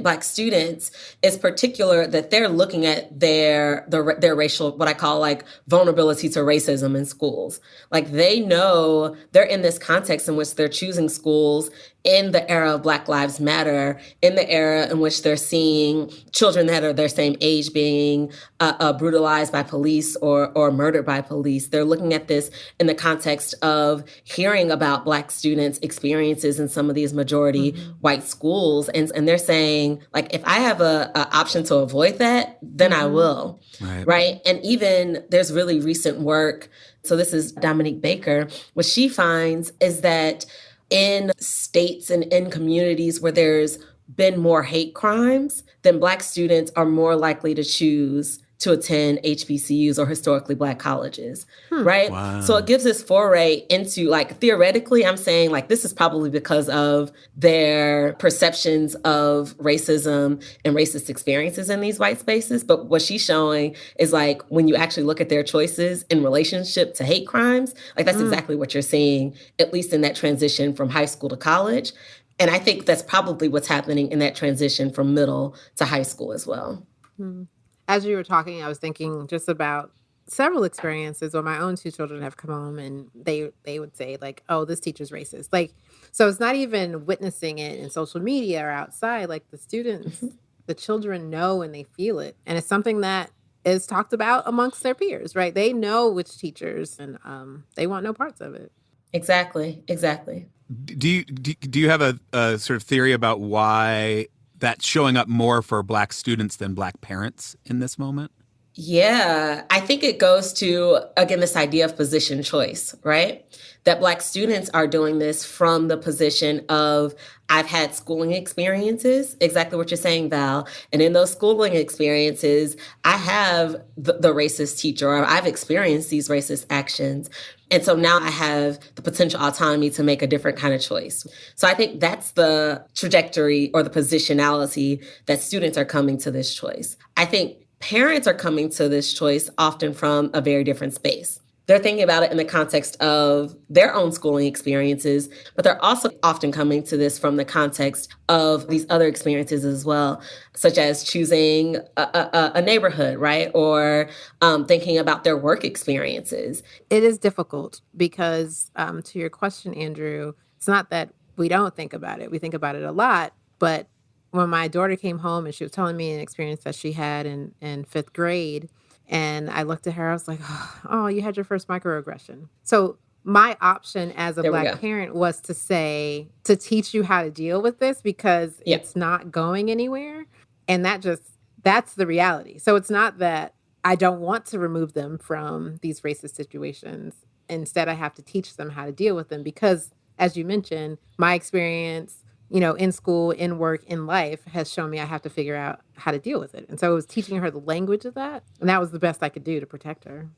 Black students is particular that they're looking at their racial, what I call like vulnerability to racism in schools. Like they know they're in this context in which they're choosing schools in the era of Black Lives Matter, in the era in which they're seeing children that are their same age being brutalized by police or murdered by police. They're looking at this in the context of hearing about Black students' experiences in some of these majority white schools. And they're saying, like, if I have a option to avoid that, then I will. Right. And even there's really recent work. So this is Dominique Baker. What she finds is that in states and in communities where there's been more hate crimes, then Black students are more likely to choose to attend HBCUs or historically Black colleges, right? Wow. So it gives this foray into, like, theoretically, I'm saying, like, this is probably because of their perceptions of racism and racist experiences in these white spaces. But what she's showing is, like, when you actually look at their choices in relationship to hate crimes, like, that's exactly what you're seeing, at least in that transition from high school to college. And I think that's probably what's happening in that transition from middle to high school as well. As you were talking, I was thinking just about several experiences where my own two children have come home and they would say, like, oh, this teacher's racist. Like, so it's not even witnessing it in social media or outside. Like, the students, the children know and they feel it. And it's something that is talked about amongst their peers, right? They know which teachers and they want no parts of it. Exactly. Do you have a sort of theory about why that's showing up more for Black students than Black parents in this moment? Yeah, I think it goes to, again, this idea of position choice, right? That Black students are doing this from the position of, I've had schooling experiences, exactly what you're saying, Val. And in those schooling experiences, I have the racist teacher, or I've experienced these racist actions. And so now I have the potential autonomy to make a different kind of choice. So I think that's the trajectory or the positionality that students are coming to this choice. I think parents are coming to this choice often from a very different space. They're thinking about it in the context of their own schooling experiences, but they're also often coming to this from the context of these other experiences as well, such as choosing a neighborhood, right? Or thinking about their work experiences. It is difficult because, to your question, Andrew, it's not that we don't think about it. We think about it a lot. But when my daughter came home and she was telling me an experience that she had in fifth grade, and I looked at her, I was like, oh, you had your first microaggression. So my option as a Black parent was to say, to teach you how to deal with this because it's not going anywhere. And that's the reality. So it's not that I don't want to remove them from these racist situations. Instead, I have to teach them how to deal with them because, as you mentioned, my experience, in school, in work, in life has shown me I have to figure out how to deal with it. And so it was teaching her the language of that. And that was the best I could do to protect her.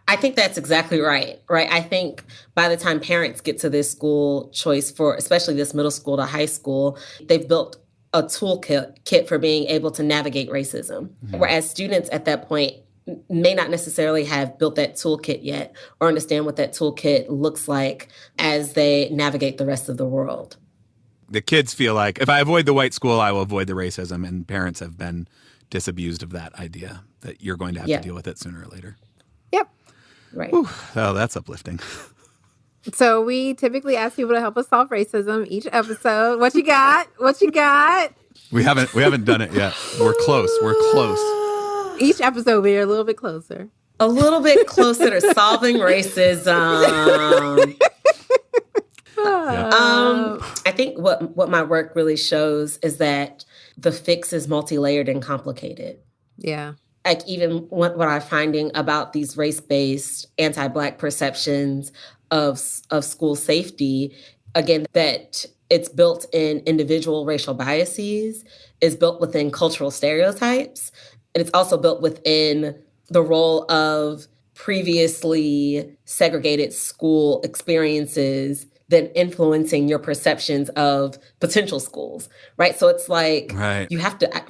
I think that's exactly right? I think by the time parents get to this school choice for, especially this middle school to high school, they've built a toolkit for being able to navigate racism. Whereas students at that point may not necessarily have built that toolkit yet or understand what that toolkit looks like as they navigate the rest of the world. The kids feel like, if I avoid the white school, I will avoid the racism. And parents have been disabused of that idea that you're going to have to deal with it sooner or later. Yep. Right. Whew. Oh, that's uplifting. So we typically ask people to help us solve racism each episode. What you got? We haven't done it yet. We're close. Each episode we're a little bit closer. A little bit closer to solving racism. I think what my work really shows is that the fix is multi-layered and complicated. Yeah. Like, even what I'm finding about these race-based anti-Black perceptions of school safety, again, that it's built in individual racial biases, is built within cultural stereotypes, and it's also built within the role of previously segregated school experiences then influencing your perceptions of potential schools, right? So it's like, you have to,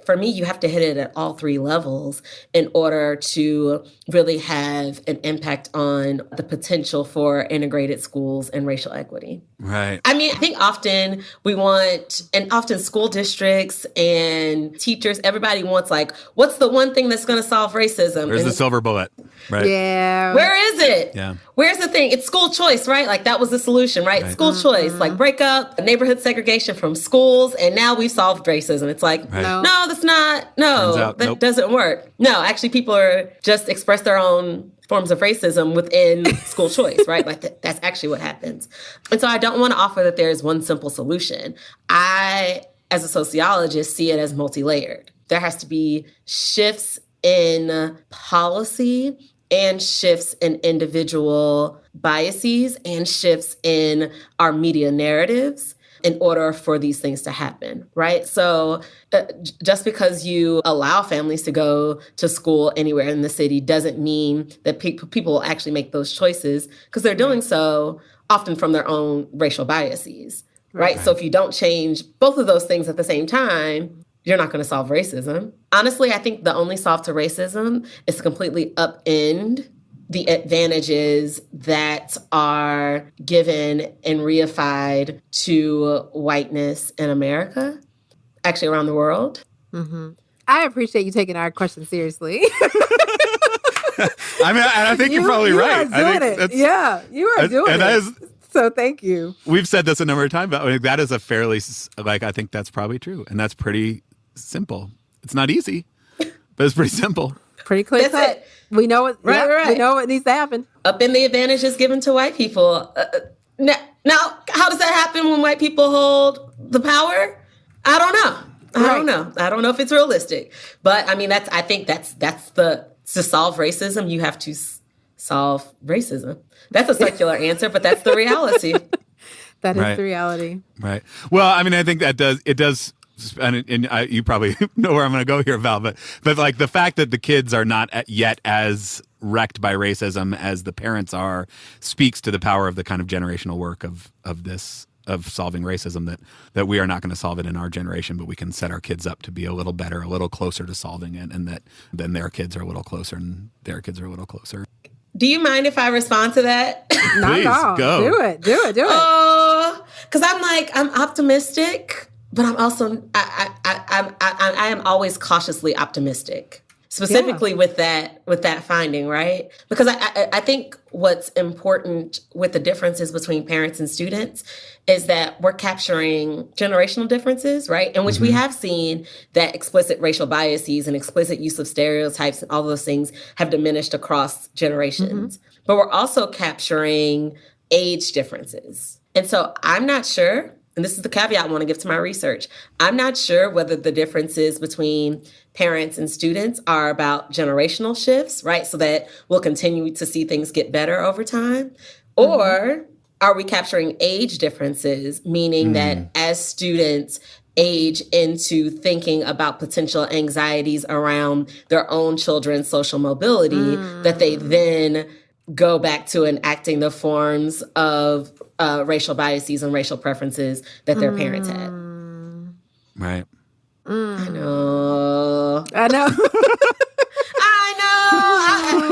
for me, you have to hit it at all three levels in order to really have an impact on the potential for integrated schools and racial equity. Right. I mean, I think often often school districts and teachers, everybody wants, like, what's the one thing that's going to solve racism? There's the silver bullet, right? Yeah. Where is it? right? Yeah. Where's the thing? It's school choice, right? Like that was the solution, right? Right. School choice, like break up neighborhood segregation from schools. And now we've solved racism. It's like, Right. no, that's not, Turns out, that nope. doesn't work. No, actually people are just express their own forms of racism within school choice, right? Like that's actually what happens. And so I don't want to offer that there is one simple solution. I, as a sociologist, see it as multi-layered. There has to be shifts in policy and shifts in individual biases and shifts in our media narratives in order for these things to happen, right? So just because you allow families to go to school anywhere in the city doesn't mean that people will actually make those choices, because they're doing so often from their own racial biases, right? So if you don't change both of those things at the same time, you're not going to solve racism. Honestly, I think the only solve to racism is to completely upend the advantages that are given and reified to whiteness in America, actually around the world. Mm-hmm. I appreciate you taking our question seriously. I mean, and I think you're probably right. Are doing it. Yeah, you are doing it. So thank you. We've said this a number of times, but that is a fairly, I think that's probably true. And that's pretty simple. It's not easy, but it's pretty simple. Pretty clear cut. We know what, right. We know what needs to happen. Upend the advantages given to white people. Now, how does that happen when white people hold the power? I don't know. I don't know if it's realistic. But I mean, I think that's to solve racism, you have to solve racism. That's a secular answer, but that's the reality. That is the reality. Right. Well, I mean, I think it does. And you probably know where I'm going to go here, Val, but like the fact that the kids are not yet as wrecked by racism as the parents are speaks to the power of the kind of generational work of solving racism, that we are not going to solve it in our generation, but we can set our kids up to be a little better, a little closer to solving it, and that then their kids are a little closer and their kids are a little closer. Do you mind if I respond to that? Please, go. Do it. Oh, because I'm optimistic. But I'm also, I am always cautiously optimistic, specifically with that finding, right? Because I think what's important with the differences between parents and students is that we're capturing generational differences, right? In which we have seen that explicit racial biases and explicit use of stereotypes and all those things have diminished across generations. But we're also capturing age differences. And so I'm not sure, and this is the caveat I want to give to my research, I'm not sure whether the differences between parents and students are about generational shifts, right? So that we'll continue to see things get better over time. Or are we capturing age differences, meaning that as students age into thinking about potential anxieties around their own children's social mobility, that they then go back to enacting the forms of racial biases and racial preferences that their parents had. Right. I know.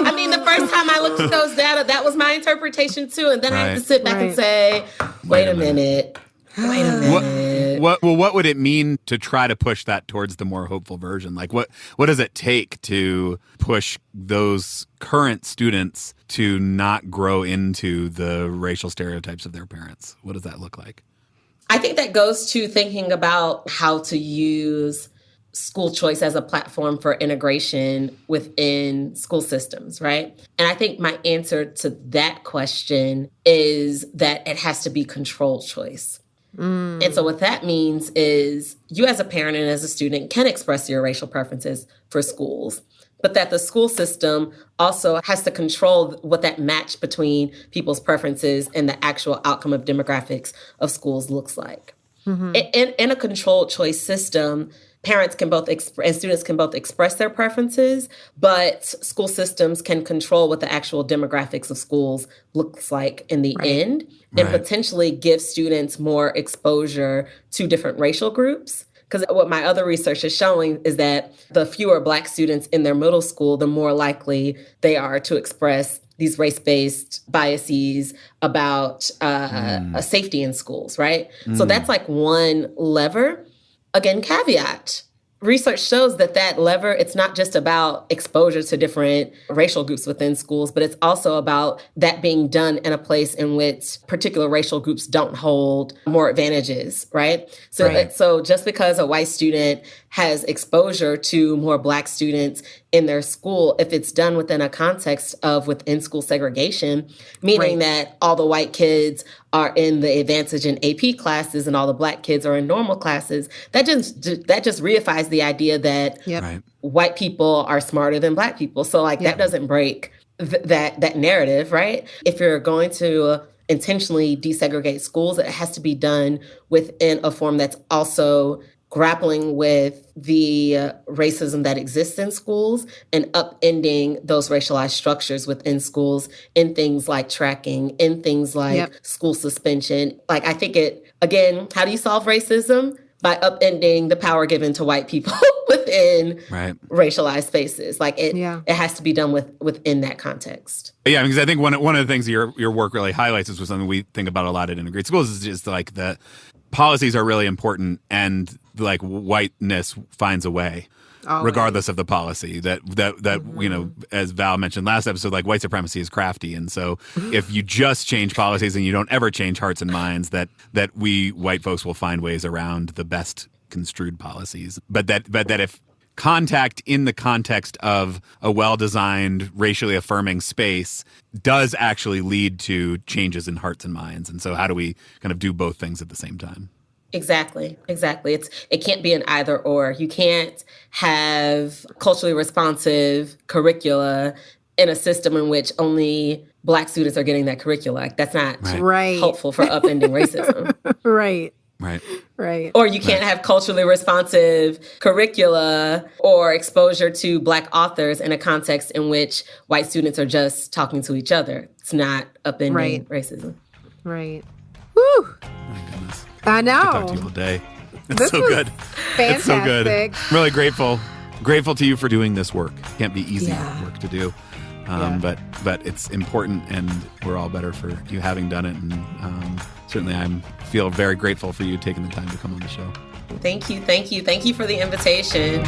I mean, the first time I looked at those data, that was my interpretation too. And then I had to sit back and say, wait a minute. What would it mean to try to push that towards the more hopeful version? Like what does it take to push those current students to not grow into the racial stereotypes of their parents? What does that look like? I think that goes to thinking about how to use school choice as a platform for integration within school systems, right? And I think my answer to that question is that it has to be controlled choice. And so what that means is you as a parent and as a student can express your racial preferences for schools, but that the school system also has to control what that match between people's preferences and the actual outcome of demographics of schools looks like. In a controlled choice system, parents can both and students can both express their preferences, but school systems can control what the actual demographics of schools looks like in the end, and potentially give students more exposure to different racial groups. Because what my other research is showing is that the fewer Black students in their middle school, the more likely they are to express these race-based biases about safety in schools, right? So that's like one lever. Again, caveat, research shows that that lever, it's not just about exposure to different racial groups within schools, but it's also about that being done in a place in which particular racial groups don't hold more advantages, right? So just because a white student has exposure to more Black students in their school, if it's done within a context of within school segregation, meaning that all the white kids are in the advantage in AP classes and all the Black kids are in normal classes, that just reifies the idea that white people are smarter than Black people. So that doesn't break that narrative, right? If you're going to intentionally desegregate schools, it has to be done within a form that's also grappling with the racism that exists in schools and upending those racialized structures within schools in things like tracking, in things like school suspension. I think again, how do you solve racism? By upending the power given to white people within racialized spaces. It has to be done within that context. Yeah, because I think one of the things your work really highlights is something we think about a lot at integrated schools is just the policies are really important, and whiteness finds a way, regardless of the policy. That you know, as Val mentioned last episode, white supremacy is crafty, and so if you just change policies and you don't ever change hearts and minds, that we white folks will find ways around the best construed policies. But that if contact in the context of a well-designed, racially affirming space does actually lead to changes in hearts and minds. And so how do we kind of do both things at the same time? Exactly. It can't be an either or. You can't have culturally responsive curricula in a system in which only Black students are getting that curricula. That's not helpful for upending racism. Right. Or you can't have culturally responsive curricula or exposure to Black authors in a context in which white students are just talking to each other. It's not upending racism. Right. Woo! My goodness. I know. I could talk to you all day. It's This so was good. Fantastic. It's so good. I'm really grateful to you for doing this work. Can't be easy work to do. But it's important, and we're all better for you having done it. And certainly I feel very grateful for you taking the time to come on the show. Thank you for the invitation.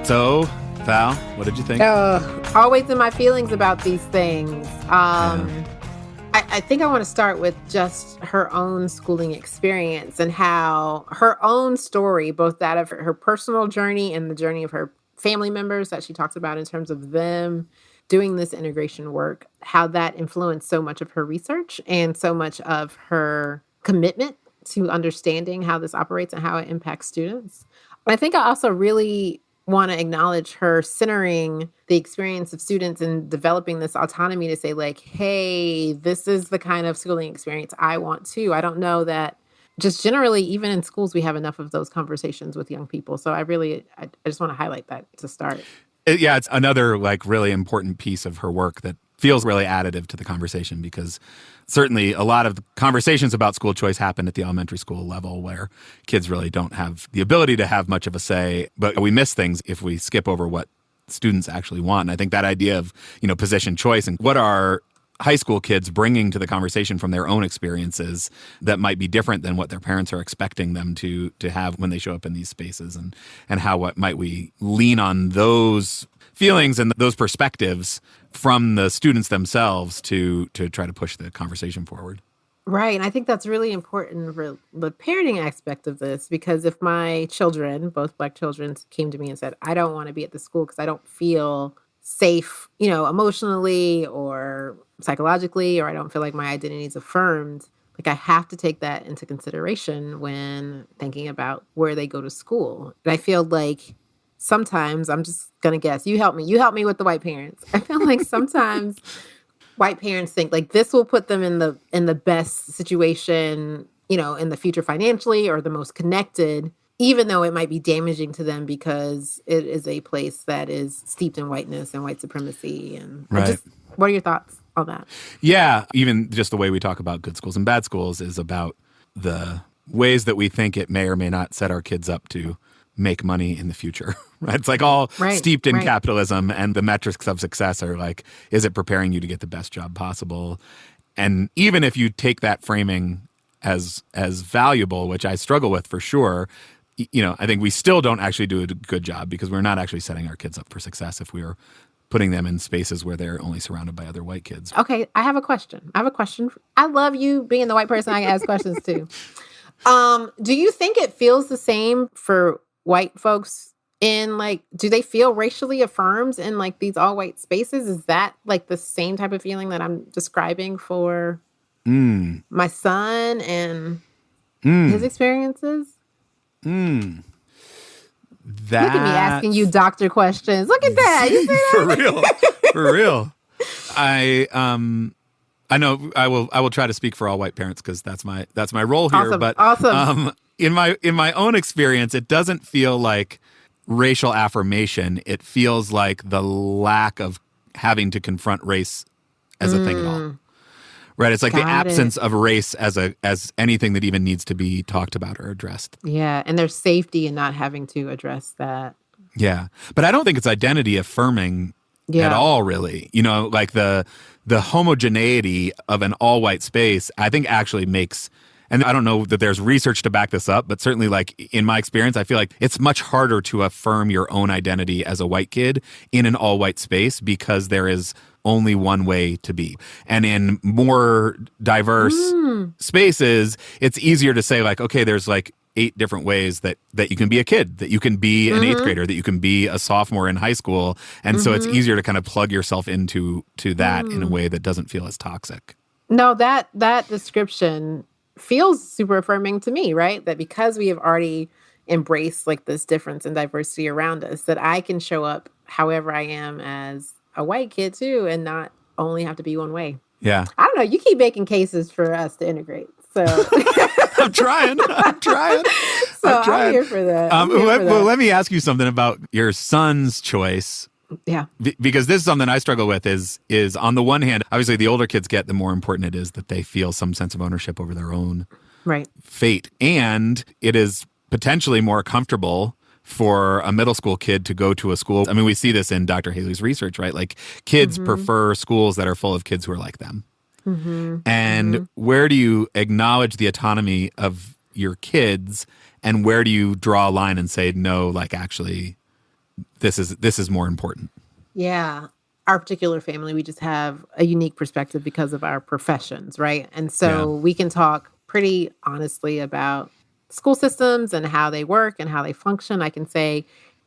So, Val, what did you think? Always in my feelings about these things. I think I want to start with just her own schooling experience and how her own story, both that of her personal journey and the journey of her family members that she talks about in terms of them doing this integration work, how that influenced so much of her research and so much of her commitment to understanding how this operates and how it impacts students. I think I also really want to acknowledge her centering the experience of students and developing this autonomy to say hey, this is the kind of schooling experience I want too. I don't know that just generally, even in schools, we have enough of those conversations with young people. So I just want to highlight that to start. It's another really important piece of her work that feels really additive to the conversation, because certainly a lot of the conversations about school choice happen at the elementary school level where kids really don't have the ability to have much of a say, but we miss things if we skip over what students actually want. And I think that idea of, position choice and what are high school kids bringing to the conversation from their own experiences that might be different than what their parents are expecting them to have when they show up in these spaces, and what might we lean on those feelings and those perspectives from the students themselves to try to push the conversation forward. Right. And I think that's really important for the parenting aspect of this, because if my children, both Black children, came to me and said, I don't want to be at the school because I don't feel safe, emotionally or psychologically, or I don't feel like my identity is affirmed, I have to take that into consideration when thinking about where they go to school. And I feel like sometimes, I'm just going to guess, you help me with the white parents. I feel like sometimes white parents think this will put them in the best situation, in the future financially, or the most connected, even though it might be damaging to them because it is a place that is steeped in whiteness and white supremacy. And what are your thoughts on that? Yeah, even just the way we talk about good schools and bad schools is about the ways that we think it may or may not set our kids up to make money in the future. Right? It's like all steeped in capitalism, and the metrics of success are like, is it preparing you to get the best job possible? And even if you take that framing as valuable, which I struggle with for sure, I think we still don't actually do a good job, because we're not actually setting our kids up for success if we are putting them in spaces where they're only surrounded by other white kids. Okay, I have a question. I love you being the white person I can ask questions to. Do you think it feels the same for white folks in do they feel racially affirmed in these all white spaces? Is that the same type of feeling that I'm describing for my son and his experiences? That... Look at me asking you doctor questions. Look at that. You see that? For real. I know I will try to speak for all white parents, because that's my role here. Awesome. In my own experience, it doesn't feel like racial affirmation. It feels like the lack of having to confront race as a thing at all. Right? It's like the absence of race as anything that even needs to be talked about or addressed. Yeah, and there's safety in not having to address that. Yeah, but I don't think it's identity affirming at all, really. The homogeneity of an all white space, I think, actually makes. And I don't know that there's research to back this up, but certainly in my experience, I feel like it's much harder to affirm your own identity as a white kid in an all white space, because there is only one way to be. And in more diverse spaces, it's easier to say okay, there's 8 different ways that you can be a kid, that you can be an 8th grader, that you can be a sophomore in high school. And so it's easier to kind of plug yourself into that in a way that doesn't feel as toxic. No, that description feels super affirming to me, right? That because we have already embraced this difference and diversity around us, that I can show up however I am as a white kid too, and not only have to be one way. Yeah. I don't know. You keep making cases for us to integrate. So I'm trying. So I'm here for that. Well, let me ask you something about your son's choice. Yeah. Because this is something I struggle with is on the one hand, obviously the older kids get, the more important it is that they feel some sense of ownership over their own fate. And it is potentially more comfortable for a middle school kid to go to a school. I mean, we see this in Dr. Haley's research, right? Kids prefer schools that are full of kids who are like them. And where do you acknowledge the autonomy of your kids, and where do you draw a line and say, no, actually, this is more important? Yeah. Our particular family, we just have a unique perspective because of our professions, right? And so we can talk pretty honestly about school systems and how they work and how they function. I can say,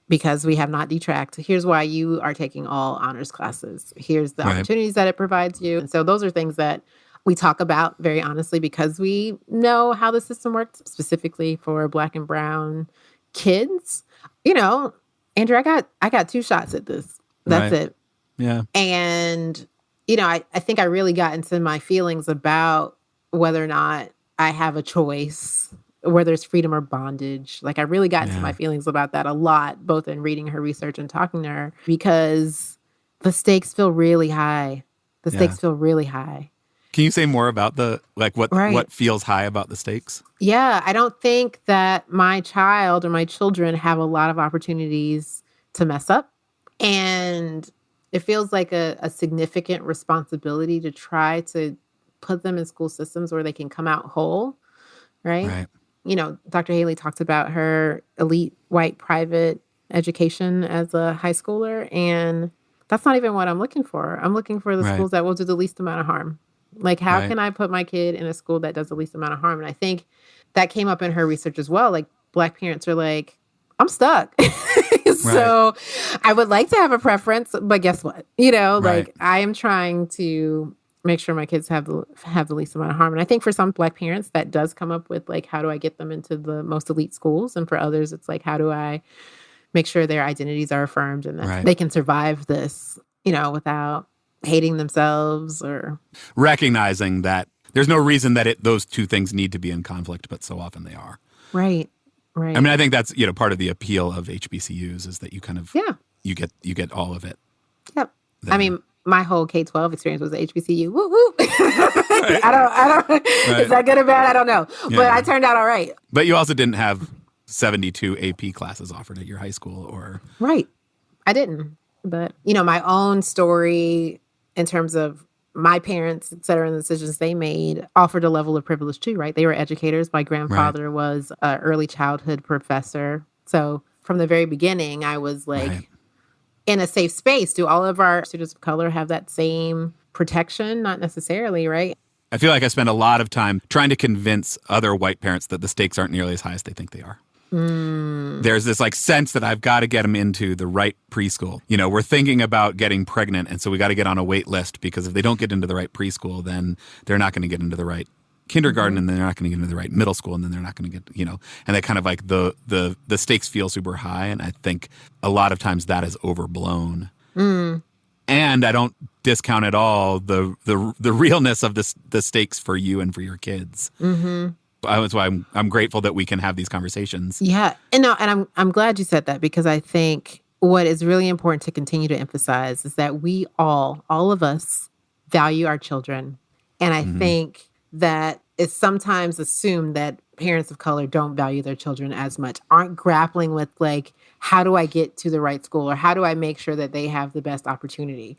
because we have not detracked, here's why you are taking all honors classes. Here's the opportunities that it provides you. And so those are things that we talk about very honestly, because we know how the system works, specifically for Black and brown kids. Andrew, I got 2 shots at this. That's it. Yeah. And, I think I really got into my feelings about whether or not I have a choice, whether it's freedom or bondage. I really got into my feelings about that a lot, both in reading her research and talking to her, because the stakes feel really high. The stakes feel really high. Can you say more about what feels high about the stakes? Yeah, I don't think that my child or my children have a lot of opportunities to mess up. And it feels like a significant responsibility to try to put them in school systems where they can come out whole, right? Dr. Haley talked about her elite white private education as a high schooler, and that's not even what I'm looking for. I'm looking for the schools that will do the least amount of harm. How can I put my kid in a school that does the least amount of harm? And I think that came up in her research as well. Black parents are I'm stuck. So I would like to have a preference, but guess what? I am trying to make sure my kids have the least amount of harm. And I think for some Black parents, that does come up with how do I get them into the most elite schools? And for others, it's how do I make sure their identities are affirmed and that they can survive this, without hating themselves or recognizing that there's no reason that those two things need to be in conflict, but so often they are. Right. I mean, I think that's part of the appeal of HBCUs is that you kind of you get all of it. Yep. There. I mean, my whole K-12 experience was at HBCU. Woo woo. I don't. Is that good or bad? I don't know. Yeah. But I turned out all right. But you also didn't have 72 AP classes offered at your high school or... Right. I didn't. But, my own story in terms of my parents, et cetera, and the decisions they made offered a level of privilege too, right? They were educators. My grandfather was an early childhood professor. So from the very beginning, I was like in a safe space. Do all of our students of color have that same protection? Not necessarily, right? I feel like I spend a lot of time trying to convince other white parents that the stakes aren't nearly as high as they think they are. There's this sense that I've got to get them into the right preschool. We're thinking about getting pregnant, and so we got to get on a wait list, because if they don't get into the right preschool, then they're not going to get into the right kindergarten, and then they're not going to get into the right middle school, and then they're not going to get, and they kind of the stakes feel super high. And I think a lot of times that is overblown. And I don't discount at all the realness of the stakes for you and for your kids. That's why I'm grateful that we can have these conversations. Yeah. And I'm glad you said that, because I think what is really important to continue to emphasize is that we all of us value our children. And I think that it's sometimes assumed that parents of color don't value their children as much, aren't grappling with how do I get to the right school, or how do I make sure that they have the best opportunity?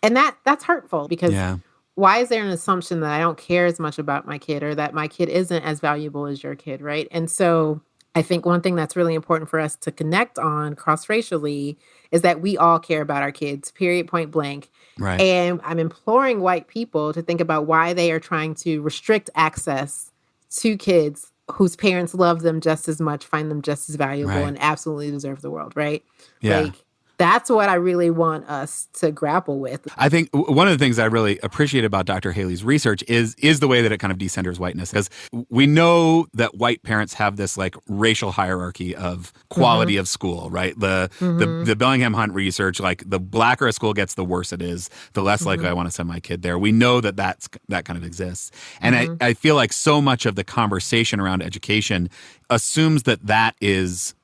And that's hurtful, because why is there an assumption that I don't care as much about my kid, or that my kid isn't as valuable as your kid, right? And so I think one thing that's really important for us to connect on cross-racially is that we all care about our kids, period, point blank. Right. And I'm imploring white people to think about why they are trying to restrict access to kids whose parents love them just as much, find them just as valuable, and absolutely deserve the world, right? Yeah. That's what I really want us to grapple with. I think one of the things I really appreciate about Dr. Haley's research is the way that it kind of decenters whiteness. Because we know that white parents have this racial hierarchy of quality of school, right? The Bellingham Hunt research, the blacker a school gets, the worse it is, the less likely I want to send my kid there. We know that that kind of exists. And I feel like so much of the conversation around education assumes that is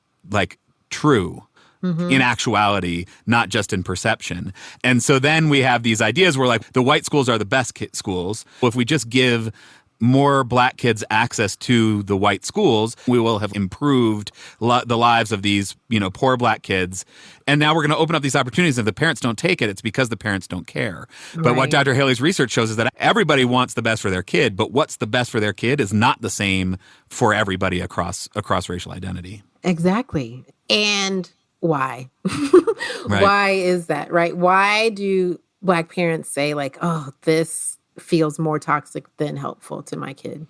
true. In actuality, not just in perception. And so then we have these ideas where the white schools are the best schools. Well, if we just give more black kids access to the white schools, we will have improved the lives of these, poor black kids. And now we're going to open up these opportunities. If the parents don't take it, it's because the parents don't care. But what Dr. Haley's research shows is that everybody wants the best for their kid, but what's the best for their kid is not the same for everybody across racial identity. Exactly. And why? Why is that, right? Why do Black parents say this feels more toxic than helpful to my kid?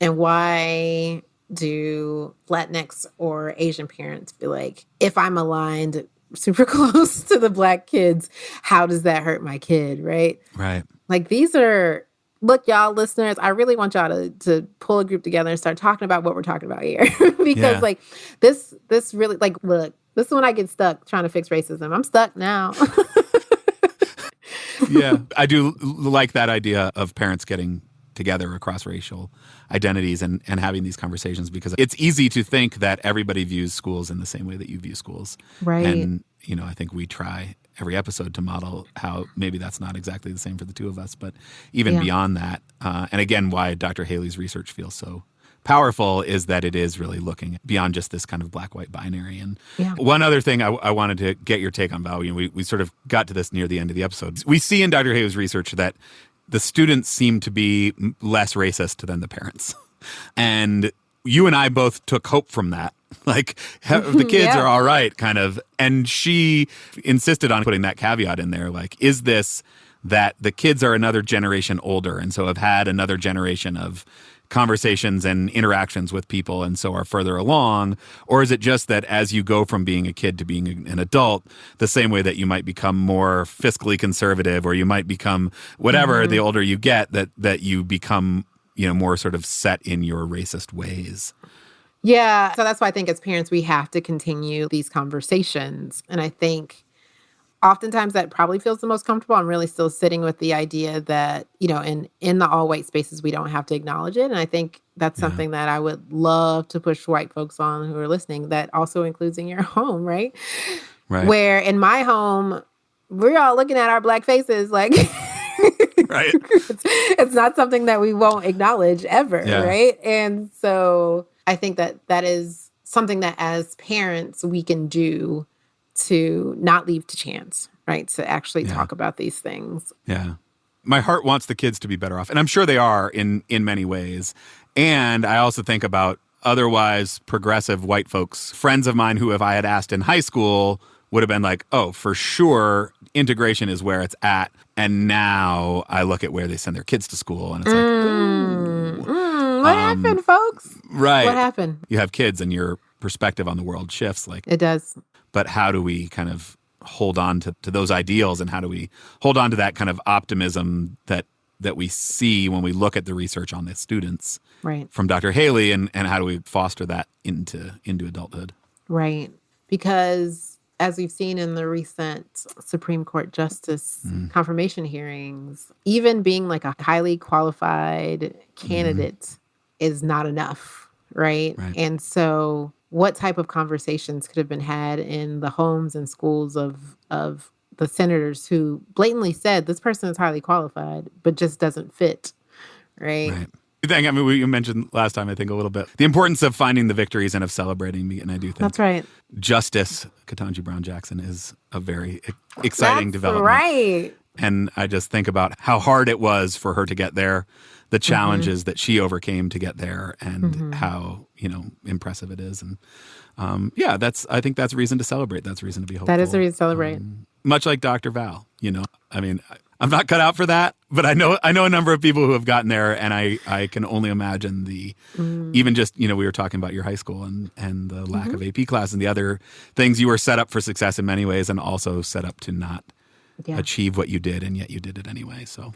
And why do Latinx or Asian parents be if I'm aligned super close to the Black kids, how does that hurt my kid, right? Right. These are... Look, y'all listeners, I really want y'all to pull a group together and start talking about what we're talking about here. Because this really, look, this is when I get stuck trying to fix racism. I'm stuck now. Yeah, I do like that idea of parents getting together across racial identities and having these conversations, because it's easy to think that everybody views schools in the same way that you view schools. Right. And, I think we try every episode to model how maybe that's not exactly the same for the two of us, but even beyond that. And again, why Dr. Haley's research feels so powerful is that it is really looking beyond just this kind of black-white binary. And one other thing I wanted to get your take on, Val, we sort of got to this near the end of the episode. We see in Dr. Haley's research that the students seem to be less racist than the parents. And you and I both took hope from that. The kids are all right, kind of. And she insisted on putting that caveat in there. Is this that the kids are another generation older and so have had another generation of conversations and interactions with people and so are further along? Or is it just that as you go from being a kid to being an adult, the same way that you might become more fiscally conservative, or you might become whatever the older you get, that you become, more sort of set in your racist ways? Yeah. So that's why I think as parents, we have to continue these conversations. And I think oftentimes that probably feels the most comfortable. I'm really still sitting with the idea that, in the all white spaces, we don't have to acknowledge it. And I think that's something that I would love to push white folks on who are listening. That also includes in your home, right? Right. Where in my home, we're all looking at our Black faces right. It's not something that we won't acknowledge ever, right? And so I think that is something that as parents we can do to not leave to chance, right? To actually talk about these things. Yeah. My heart wants the kids to be better off. And I'm sure they are in many ways. And I also think about otherwise progressive white folks, friends of mine who, if I had asked in high school, would have been like, oh, for sure, integration is where it's at. And now I look at where they send their kids to school and it's like, ooh. What happened, folks? Right. What happened? You have kids and your perspective on the world shifts. Like it does. But how do we kind of hold on to those ideals, and how do we hold on to that kind of optimism that we see when we look at the research on the students from Dr. Haley, and how do we foster that into adulthood? Right. Because as we've seen in the recent Supreme Court Justice confirmation hearings, even being like a highly qualified candidate is not enough, right? And so what type of conversations could have been had in the homes and schools of the senators who blatantly said this person is highly qualified, but just doesn't fit, right? I mean, you mentioned last time, I think, a little bit, the importance of finding the victories and of celebrating me. And I do think that's right. Justice Ketanji Brown Jackson is a very exciting development. Right. And I just think about how hard it was for her to get there, the challenges that she overcame to get there, and how, impressive it is. And I think that's reason to celebrate. That's reason to be hopeful. That is a reason to celebrate. Much like Dr. Val, I mean, I'm not cut out for that, but I know a number of people who have gotten there, and I can only imagine even just, we were talking about your high school and the lack of AP class and the other things. You were set up for success in many ways, and also set up to not achieve what you did, and yet you did it anyway. So,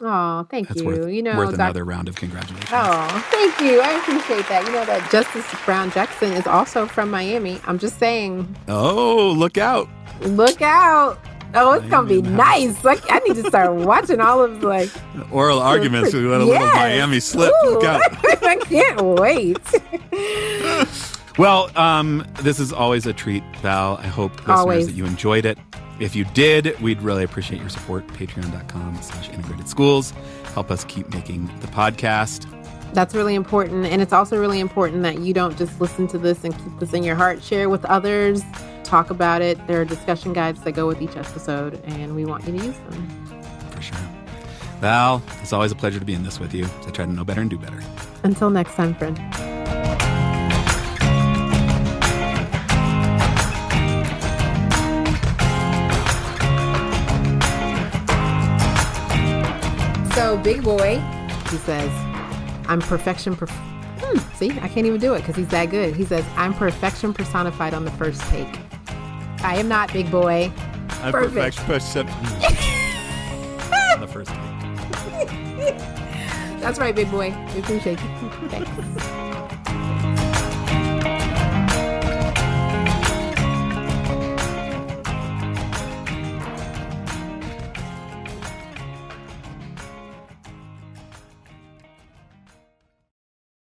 thank that's you. Worth another round of congratulations. Oh, thank you. I appreciate that. That Justice Brown Jackson is also from Miami. I'm just saying. Oh, look out. Look out. Oh, it's going to be nice. Like, I need to start watching all of oral arguments. We let a little Miami slip. Ooh. Look out. I can't wait. Well, this is always a treat, Val. I hope listeners that you enjoyed it. If you did, we'd really appreciate your support. Patreon.com/integrated schools. Help us keep making the podcast. That's really important. And it's also really important that you don't just listen to this and keep this in your heart. Share with others. Talk about it. There are discussion guides that go with each episode, and we want you to use them. For sure. Val, it's always a pleasure to be in this with you. I try to know better and do better. Until next time, friend. So, big boy, he says, I'm perfection. See, I can't even do it because he's that good. He says, I'm perfection personified on the first take. I am not, big boy. I'm perfection on the first take. That's right, big boy. We appreciate you. Thanks.